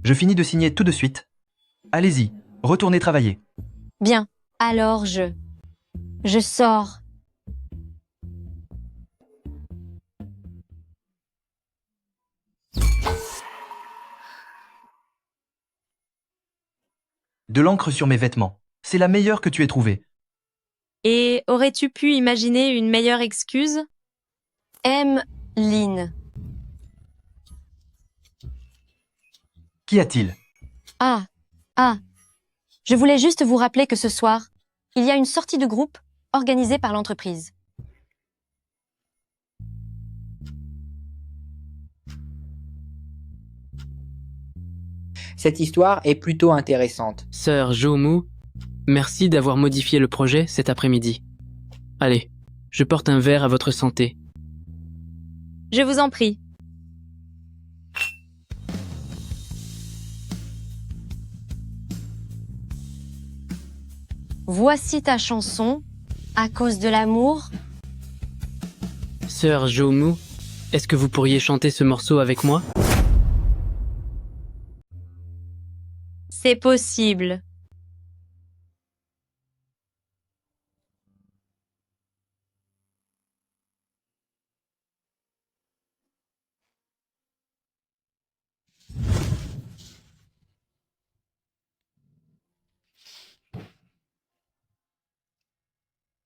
je finis de signer tout de suite. Allez-y, retournez travailler. Bien, alors je sors. De l'encre sur mes vêtements. C'est la meilleure que tu aies trouvée. Et aurais-tu pu imaginer une meilleure excuse? Emeline. Qu'y a-t-il? Ah. Je voulais juste vous rappeler que ce soir, il y a une sortie de groupe organisée par l'entreprise. Cette histoire est plutôt intéressante. Sœur Jomu, merci d'avoir modifié le projet cet après-midi. Allez, je porte un verre à votre santé. Je vous en prie. Voici ta chanson, à cause de l'amour. Sœur Jomu, est-ce que vous pourriez chanter ce morceau avec moi? C'est possible.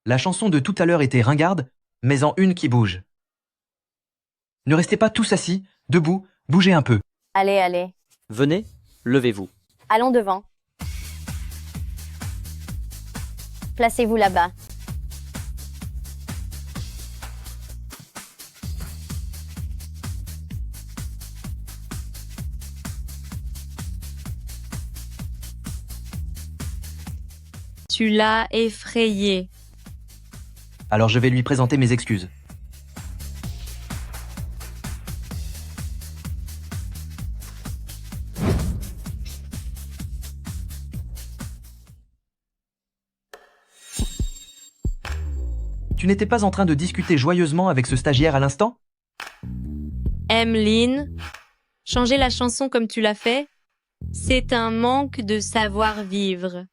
La chanson de tout à l'heure était ringarde, mais en une qui bouge. Ne restez pas tous assis, debout, bougez un peu. Allez, allez. Venez, levez-vous. Allons devant. Placez-vous là-bas. Tu l'as effrayé. Alors je vais lui présenter mes excuses. Tu n'étais pas en train de discuter joyeusement avec ce stagiaire à l'instant? Emmeline, changer la chanson comme tu l'as fait, c'est un manque de savoir-vivre.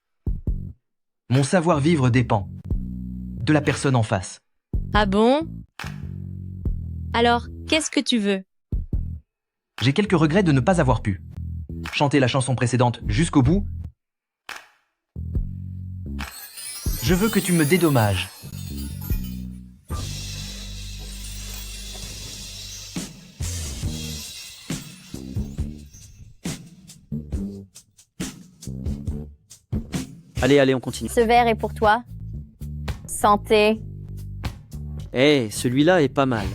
Mon savoir-vivre dépend de la personne en face. Ah bon? Alors, qu'est-ce que tu veux? J'ai quelques regrets de ne pas avoir pu chanter la chanson précédente jusqu'au bout. Je veux que tu me dédommages. Allez, allez, on continue. Ce verre est pour toi. Santé. Eh, celui-là est pas mal.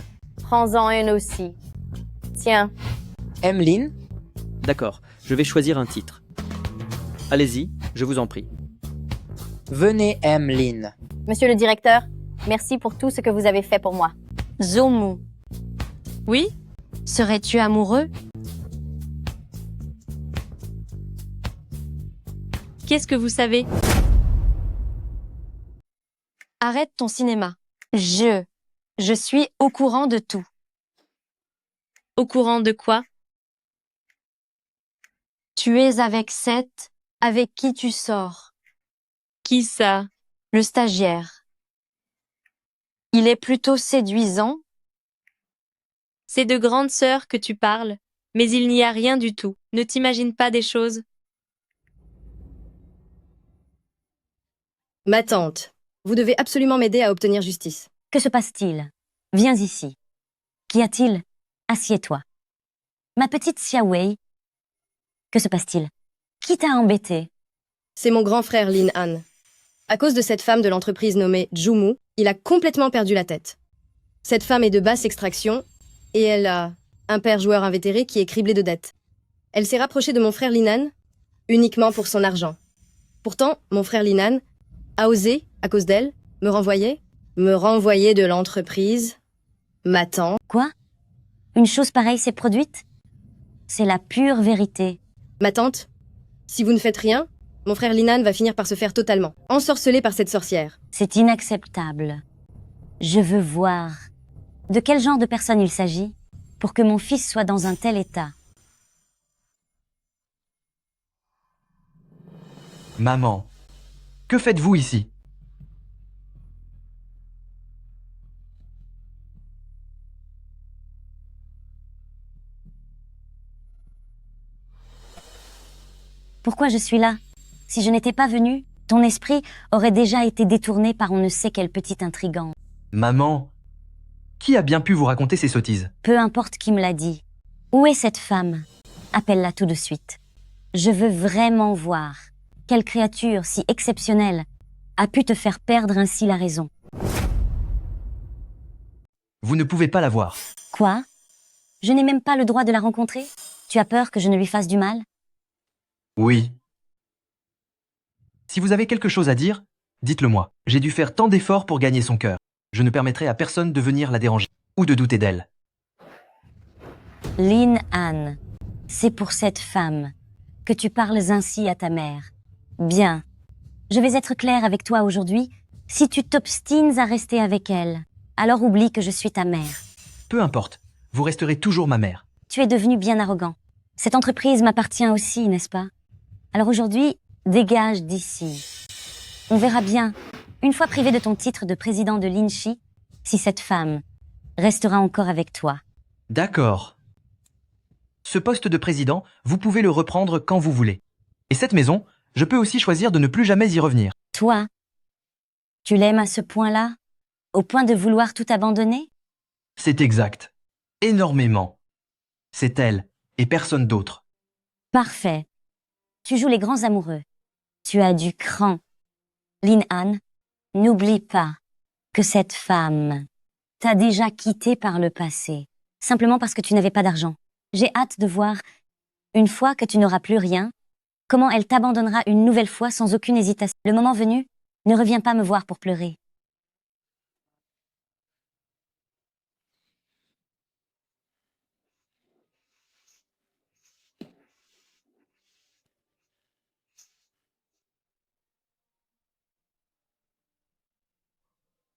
Prends-en une aussi. Tiens. Emmeline? D'accord, je vais choisir un titre. Allez-y, je vous en prie. Venez, Emmeline. Monsieur le directeur, merci pour tout ce que vous avez fait pour moi. Zomu, Oui? serais-tu amoureux? Qu'est-ce que vous savez? Arrête ton cinéma. Je suis au courant de tout. Au courant de quoi? Tu es avec Seth, avec qui tu sors. Qui ça? Le stagiaire. Il est plutôt séduisant. C'est de grande sœur que tu parles, mais il n'y a rien du tout. Ne t'imagine pas des choses. Ma tante, vous devez absolument m'aider à obtenir justice. Que se passe-t-il? Viens ici. Qu'y a-t-il? Assieds-toi. Ma petite Xiaowei. Que se passe-t-il? Qui t'a embêté? C'est mon grand frère Lin Han. À cause de cette femme de l'entreprise nommée Jumu, il a complètement perdu la tête. Cette femme est de basse extraction et elle a un père joueur invétéré qui est criblé de dettes. Elle s'est rapprochée de mon frère Lin Han uniquement pour son argent. Pourtant, mon frère Lin Han a osé, à cause d'elle, me renvoyer de l'entreprise. Ma tante. Quoi? Une chose pareille s'est produite? C'est la pure vérité. Ma tante, si vous ne faites rien, mon frère Lin Han va finir par se faire totalement ensorceler par cette sorcière. C'est inacceptable. Je veux voir. De quel genre de personne il s'agit pour que mon fils soit dans un tel état? Maman, que faites-vous ici? Pourquoi je suis là? Si je n'étais pas venue, ton esprit aurait déjà été détourné par on ne sait quel petit intrigant. Maman, qui a bien pu vous raconter ces sottises? Peu importe qui me l'a dit. Où est cette femme? Appelle-la tout de suite. Je veux vraiment voir. Quelle créature si exceptionnelle a pu te faire perdre ainsi la raison? Vous ne pouvez pas la voir. Quoi? Je n'ai même pas le droit de la rencontrer? Tu as peur que je ne lui fasse du mal? Oui. Si vous avez quelque chose à dire, dites-le moi. J'ai dû faire tant d'efforts pour gagner son cœur. Je ne permettrai à personne de venir la déranger ou de douter d'elle. Lin Han, c'est pour cette femme que tu parles ainsi à ta mère. Bien. Je vais être claire avec toi aujourd'hui. Si tu t'obstines à rester avec elle, alors oublie que je suis ta mère. Peu importe, vous resterez toujours ma mère. Tu es devenu bien arrogant. Cette entreprise m'appartient aussi, n'est-ce pas? Alors aujourd'hui, dégage d'ici. On verra bien, une fois privé de ton titre de président de Linchi, si cette femme restera encore avec toi. D'accord. Ce poste de président, vous pouvez le reprendre quand vous voulez. Et cette maison, je peux aussi choisir de ne plus jamais y revenir. Toi, Tu l'aimes à ce point-là? Au point de vouloir tout abandonner? C'est exact. Énormément. C'est elle, et personne d'autre. Parfait. Tu joues les grands amoureux. Tu as du cran. Lin-Han, n'oublie pas que cette femme t'a déjà quitté par le passé, simplement parce que tu n'avais pas d'argent. J'ai hâte de voir, une fois que tu n'auras plus rien, comment elle t'abandonnera une nouvelle fois sans aucune hésitation. Le moment venu, ne reviens pas me voir pour pleurer.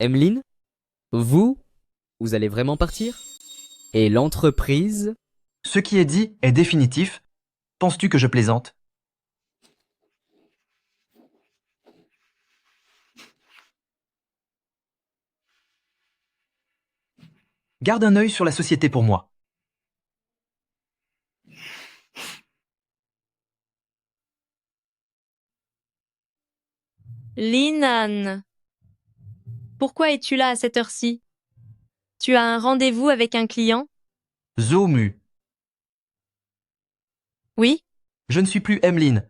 Emmeline, vous allez vraiment partir? Et l'entreprise? Ce qui est dit est définitif. Penses-tu que je plaisante? Garde un œil sur la société pour moi. Lin-Han, pourquoi es-tu là à cette heure-ci? Tu as un rendez-vous avec un client? Zo-Mu, Oui? je ne suis plus Emmeline.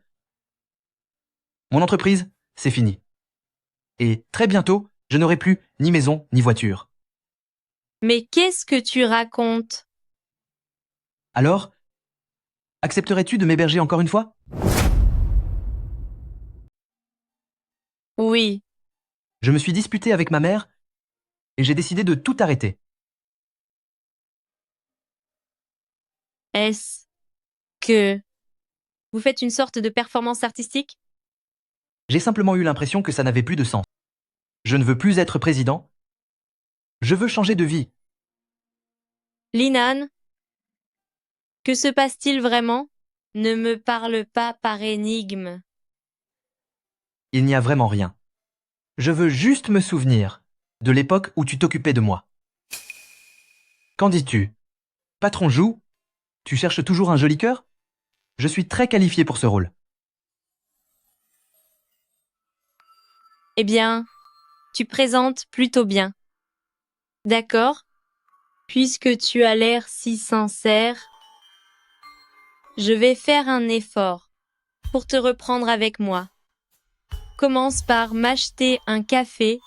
Mon entreprise, c'est fini. Et très bientôt, je n'aurai plus ni maison ni voiture. Mais qu'est-ce que tu racontes? Alors, accepterais-tu de m'héberger encore une fois? Oui. Je me suis disputé avec ma mère et j'ai décidé de tout arrêter. Est-ce que vous faites une sorte de performance artistique? J'ai simplement eu l'impression que ça n'avait plus de sens. Je ne veux plus être président. Je veux changer de vie. Lin-Han, que se passe-t-il vraiment? Ne me parle pas par énigme. Il n'y a vraiment rien. Je veux juste me souvenir de l'époque où tu t'occupais de moi. Qu'en dis-tu? Patron Jou, tu cherches toujours un joli cœur? Je suis très qualifié pour ce rôle. Eh bien, tu présentes plutôt bien. D'accord? Puisque tu as l'air si sincère, je vais faire un effort pour te reprendre avec moi. Commence par m'acheter un café.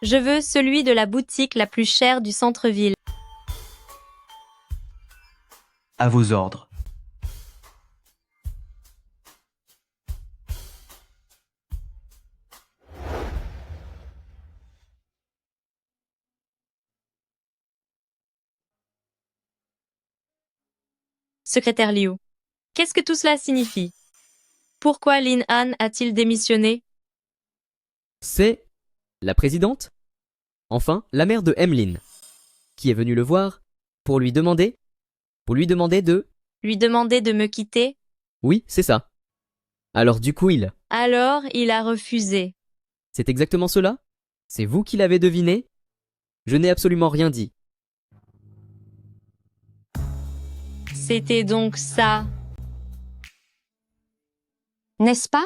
Je veux celui de la boutique la plus chère du centre-ville. À vos ordres. Secrétaire Liu, qu'est-ce que tout cela signifie? Pourquoi Lin-Han a-t-il démissionné? C'est la présidente? Enfin, la mère de Emmeline, qui est venue le voir pour lui demander de... Lui demander de me quitter? Oui, c'est ça. Alors du coup, Alors, il a refusé. C'est exactement cela? C'est vous qui l'avez deviné? Je n'ai absolument rien dit. C'était donc ça. N'est-ce pas?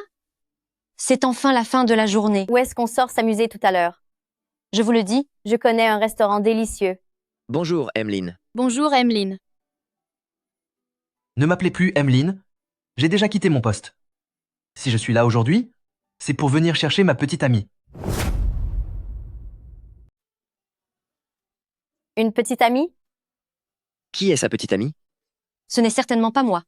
C'est enfin la fin de la journée. Où est-ce qu'on sort s'amuser tout à l'heure? Je vous le dis, Je connais un restaurant délicieux. Bonjour, Emmeline. Bonjour, Emmeline. Ne m'appelez plus Emmeline. J'ai déjà quitté mon poste. Si je suis là aujourd'hui, c'est pour venir chercher ma petite amie. Une petite amie? Qui est sa petite amie? ce n'est certainement pas moi.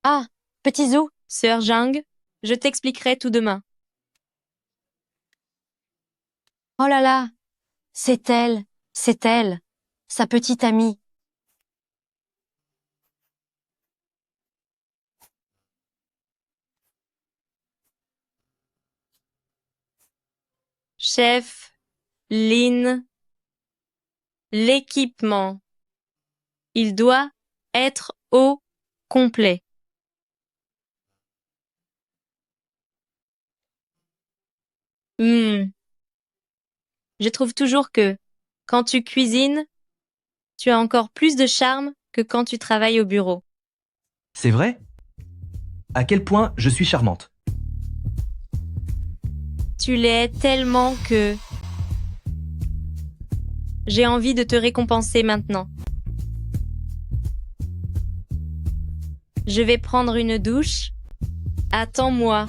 Ah, petit Zou. Sœur Zhang, je t'expliquerai tout demain. Oh là là, c'est elle, sa petite amie. Chef, Lin, l'équipement. Il doit être au complet. Je trouve toujours que, quand tu cuisines, tu as encore plus de charme que quand tu travailles au bureau. C'est vrai? À quel point je suis charmante. Tu l'es tellement que... J'ai envie de te récompenser maintenant. Je vais prendre une douche. Attends-moi.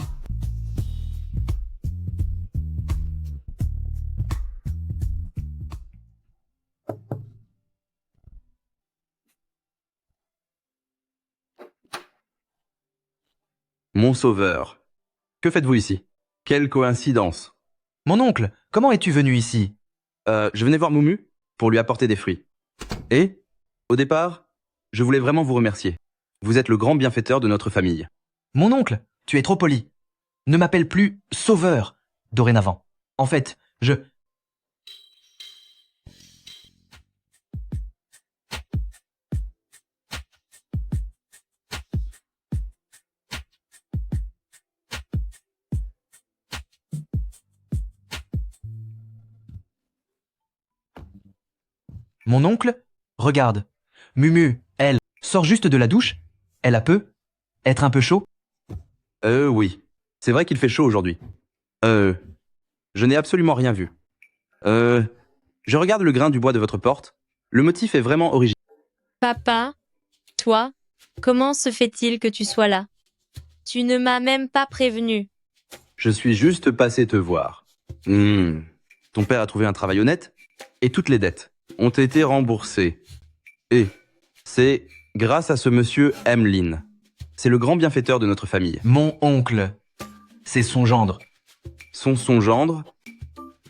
Mon sauveur. Que faites-vous ici? Quelle coïncidence. Mon oncle, comment es-tu venu ici? Je venais voir Moumu pour lui apporter des fruits. Et, au départ, je voulais vraiment vous remercier. Vous êtes le grand bienfaiteur de notre famille. Mon oncle, tu es trop poli. Ne m'appelle plus sauveur dorénavant. En fait, Mon oncle, regarde. Mumu, elle, sort juste de la douche. Elle a peu. Être un peu chaud. Oui. C'est vrai qu'il fait chaud aujourd'hui. Je n'ai absolument rien vu. Je regarde le grain du bois de votre porte. Le motif est vraiment original. Papa, toi, comment se fait-il que tu sois là? Tu ne m'as même pas prévenu. Je suis juste passé te voir. Ton père a trouvé un travail honnête et toutes les dettes ont été remboursées. Et c'est grâce à ce monsieur Emlyn. C'est le grand bienfaiteur de notre famille. Mon oncle. C'est son gendre. Son gendre?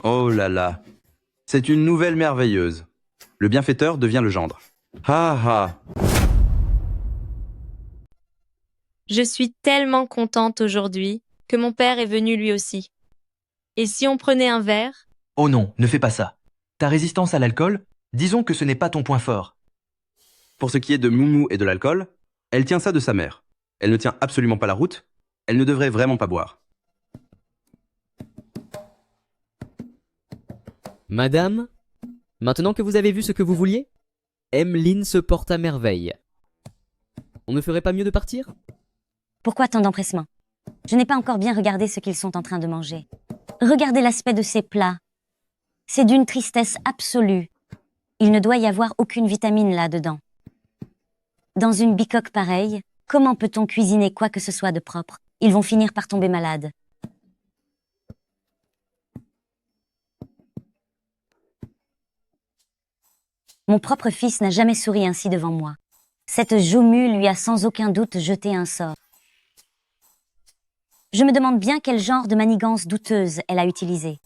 Oh là là. C'est une nouvelle merveilleuse. Le bienfaiteur devient le gendre. Ha ha. Je suis tellement contente aujourd'hui que mon père est venu lui aussi. Et si on prenait un verre? Oh non, ne fais pas ça. Ta résistance à l'alcool, disons que ce n'est pas ton point fort. Pour ce qui est de Moumou et de l'alcool, elle tient ça de sa mère. Elle ne tient absolument pas la route. Elle ne devrait vraiment pas boire. Madame, maintenant que vous avez vu ce que vous vouliez, Emlyn se porte à merveille. On ne ferait pas mieux de partir? Pourquoi tant d'empressement? Je n'ai pas encore bien regardé ce qu'ils sont en train de manger. Regardez l'aspect de ces plats. C'est d'une tristesse absolue. Il ne doit y avoir aucune vitamine là-dedans. Dans une bicoque pareille, comment peut-on cuisiner quoi que ce soit de propre? Ils vont finir par tomber malades. Mon propre fils n'a jamais souri ainsi devant moi. Cette Jomu lui a sans aucun doute jeté un sort. Je me demande bien quel genre de manigance douteuse elle a utilisé.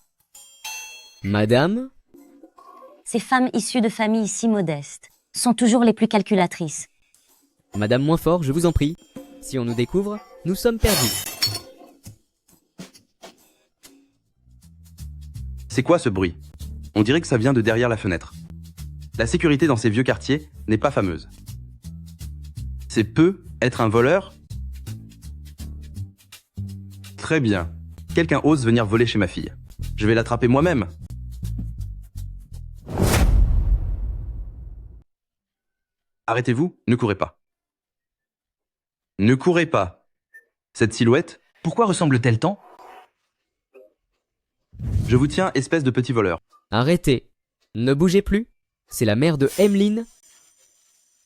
Madame? Ces femmes issues de familles si modestes sont toujours les plus calculatrices. Madame Mointfort, je vous en prie. Si on nous découvre, nous sommes perdus. C'est quoi ce bruit? On dirait que ça vient de derrière la fenêtre. La sécurité dans ces vieux quartiers n'est pas fameuse. C'est peu être un voleur? Très bien. Quelqu'un ose venir voler chez ma fille. Je vais l'attraper moi-même. Arrêtez-vous, ne courez pas. Ne courez pas. Cette silhouette, pourquoi ressemble-t-elle tant? Je vous tiens, espèce de petit voleur. Arrêtez. Ne bougez plus. C'est la mère de Emlyn.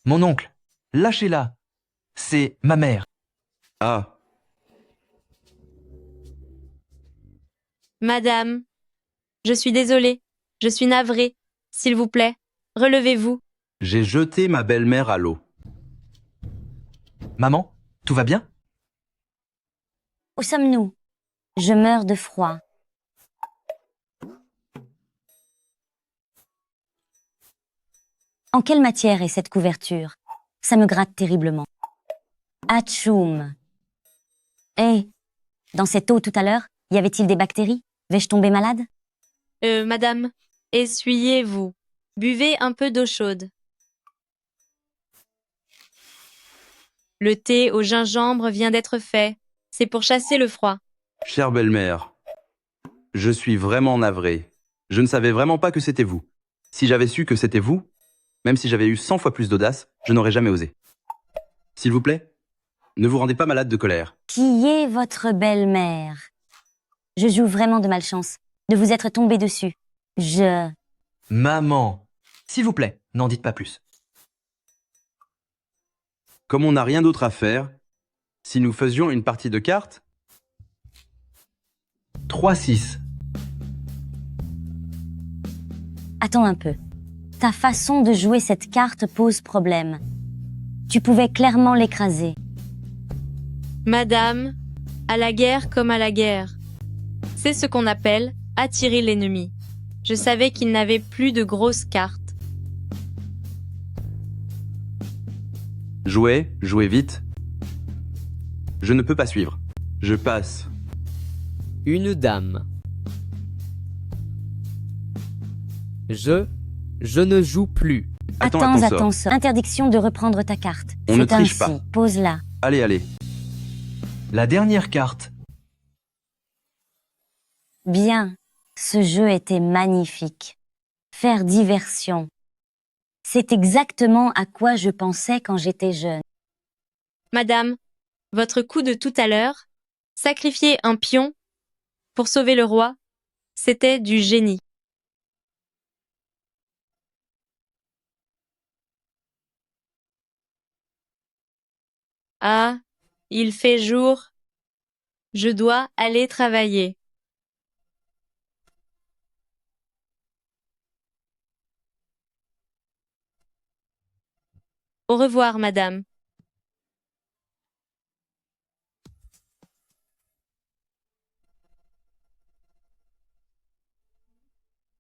Mon oncle, lâchez-la. C'est ma mère. Ah. Madame, je suis désolée. Je suis navrée. S'il vous plaît, relevez-vous. J'ai jeté ma belle-mère à l'eau. Maman, tout va bien? Où sommes-nous? Je meurs de froid. En quelle matière est cette couverture? Ça me gratte terriblement. Atchoum! Dans cette eau tout à l'heure, y avait-il des bactéries? Vais-je tomber malade? Madame, essuyez-vous. Buvez un peu d'eau chaude. Le thé au gingembre vient d'être fait. C'est pour chasser le froid. Chère belle-mère, je suis vraiment navré. Je ne savais vraiment pas que c'était vous. Si j'avais su que c'était vous, Même si j'avais eu 100 fois plus d'audace, je n'aurais jamais osé. S'il vous plaît, ne vous rendez pas malade de colère. Qui est votre belle-mère? Je joue vraiment de malchance de vous être tombé dessus. Maman, s'il vous plaît, n'en dites pas plus. Comme on n'a rien d'autre à faire, si nous faisions une partie de cartes, 3-6. Attends un peu. Ta façon de jouer cette carte pose problème. Tu pouvais clairement l'écraser. Madame, à la guerre comme à la guerre. C'est ce qu'on appelle attirer l'ennemi. Je savais qu'il n'avait plus de grosses cartes. jouez vite. Je ne peux pas suivre. Je passe. Une dame. Je ne joue plus. Attends, sort. Interdiction de reprendre ta carte. On ne triche pas. Pose-la. Allez. La dernière carte. Bien. Ce jeu était magnifique. Faire diversion. C'est exactement à quoi je pensais quand j'étais jeune. Madame, votre coup de tout à l'heure, sacrifier un pion pour sauver le roi, c'était du génie. Ah, il fait jour. Je dois aller travailler. Au revoir, madame.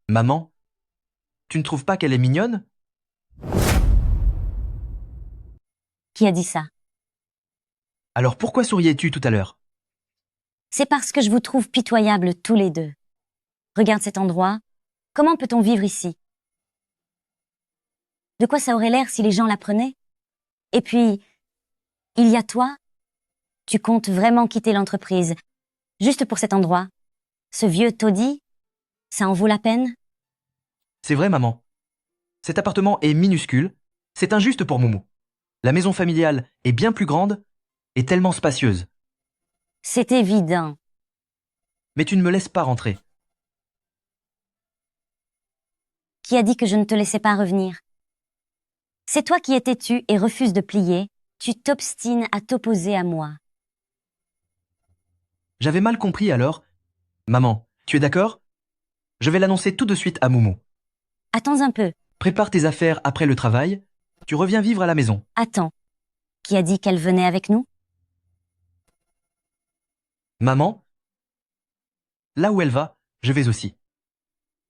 Maman, tu ne trouves pas qu'elle est mignonne? Qui a dit ça? Alors pourquoi souriais-tu tout à l'heure? C'est parce que je vous trouve pitoyables tous les deux. Regarde cet endroit. Comment peut-on vivre ici? De quoi ça aurait l'air si les gens l'apprenaient? Et puis, il y a toi. Tu comptes vraiment quitter l'entreprise, juste pour cet endroit? Ce vieux taudis? Ça en vaut la peine? C'est vrai, maman. Cet appartement est minuscule. C'est injuste pour Moumou. La maison familiale est bien plus grande et tellement spacieuse. C'est évident. Mais tu ne me laisses pas rentrer. Qui a dit que je ne te laissais pas revenir? C'est toi qui es têtu et refuses de plier. Tu t'obstines à t'opposer à moi. J'avais mal compris alors. Maman, tu es d'accord? Je vais l'annoncer tout de suite à Moumou. Attends un peu. Prépare tes affaires après le travail. Tu reviens vivre à la maison. Attends. Qui a dit qu'elle venait avec nous? Maman, là où elle va, je vais aussi.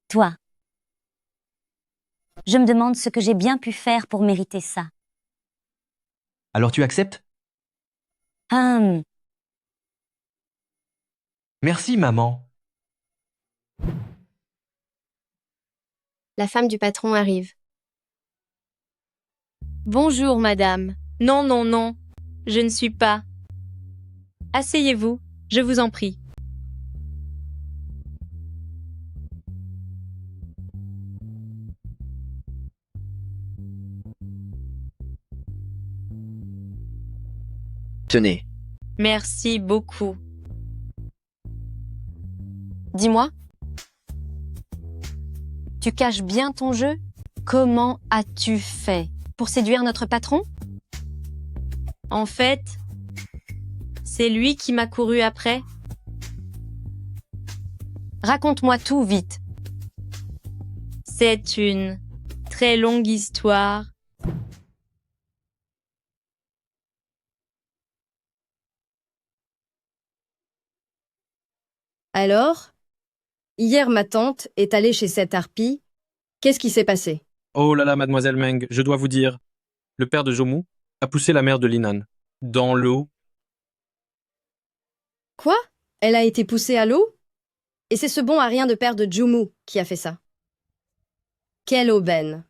Toi. Je me demande ce que j'ai bien pu faire pour mériter ça. Alors tu acceptes? Merci, maman. La femme du patron arrive. Bonjour, madame. Non, non, non. Je ne suis pas. Asseyez-vous, je vous en prie. Tenez. Merci beaucoup. Dis-moi. Tu caches bien ton jeu? Comment as-tu fait? Pour séduire notre patron? En fait, c'est lui qui m'a couru après. Raconte-moi tout vite. C'est une très longue histoire. Alors, hier ma tante est allée chez cette harpie. Qu'est-ce qui s'est passé? Oh là là, mademoiselle Meng, je dois vous dire, le père de Jomu a poussé la mère de Linan dans l'eau. Quoi? Elle a été poussée à l'eau? Et c'est ce bon à rien de père de Jumu qui a fait ça. Quelle aubaine.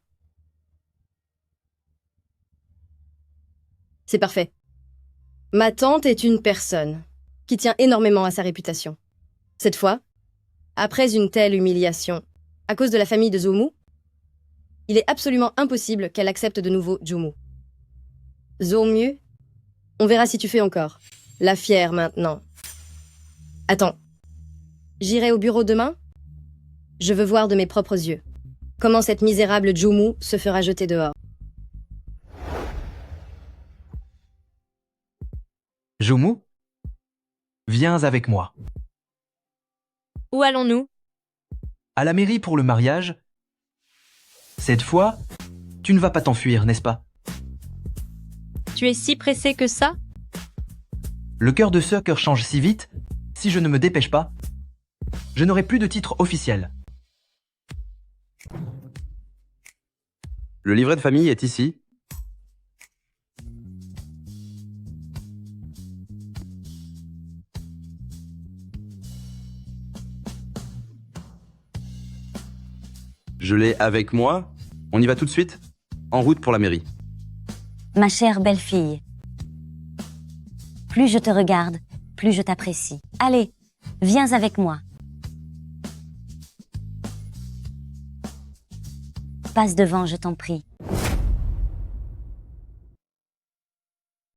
C'est parfait. Ma tante est une personne qui tient énormément à sa réputation. Cette fois, après une telle humiliation, à cause de la famille de Zumu, Il est absolument impossible qu'elle accepte de nouveau Jumu. Zo-mu, on verra si tu fais encore. La fière maintenant. Attends. J'irai au bureau demain? Je veux voir de mes propres yeux comment cette misérable Jumu se fera jeter dehors. Jumu, viens avec moi. Où allons-nous? À la mairie pour le mariage. Cette fois, tu ne vas pas t'enfuir, n'est-ce pas? Tu es si pressé que ça? Le cœur de Sucker change si vite, si je ne me dépêche pas, je n'aurai plus de titre officiel. Le livret de famille est ici. Je l'ai avec moi. On y va tout de suite? En route pour la mairie. Ma chère belle-fille, plus je te regarde, plus je t'apprécie. Allez, viens avec moi. Passe devant, je t'en prie.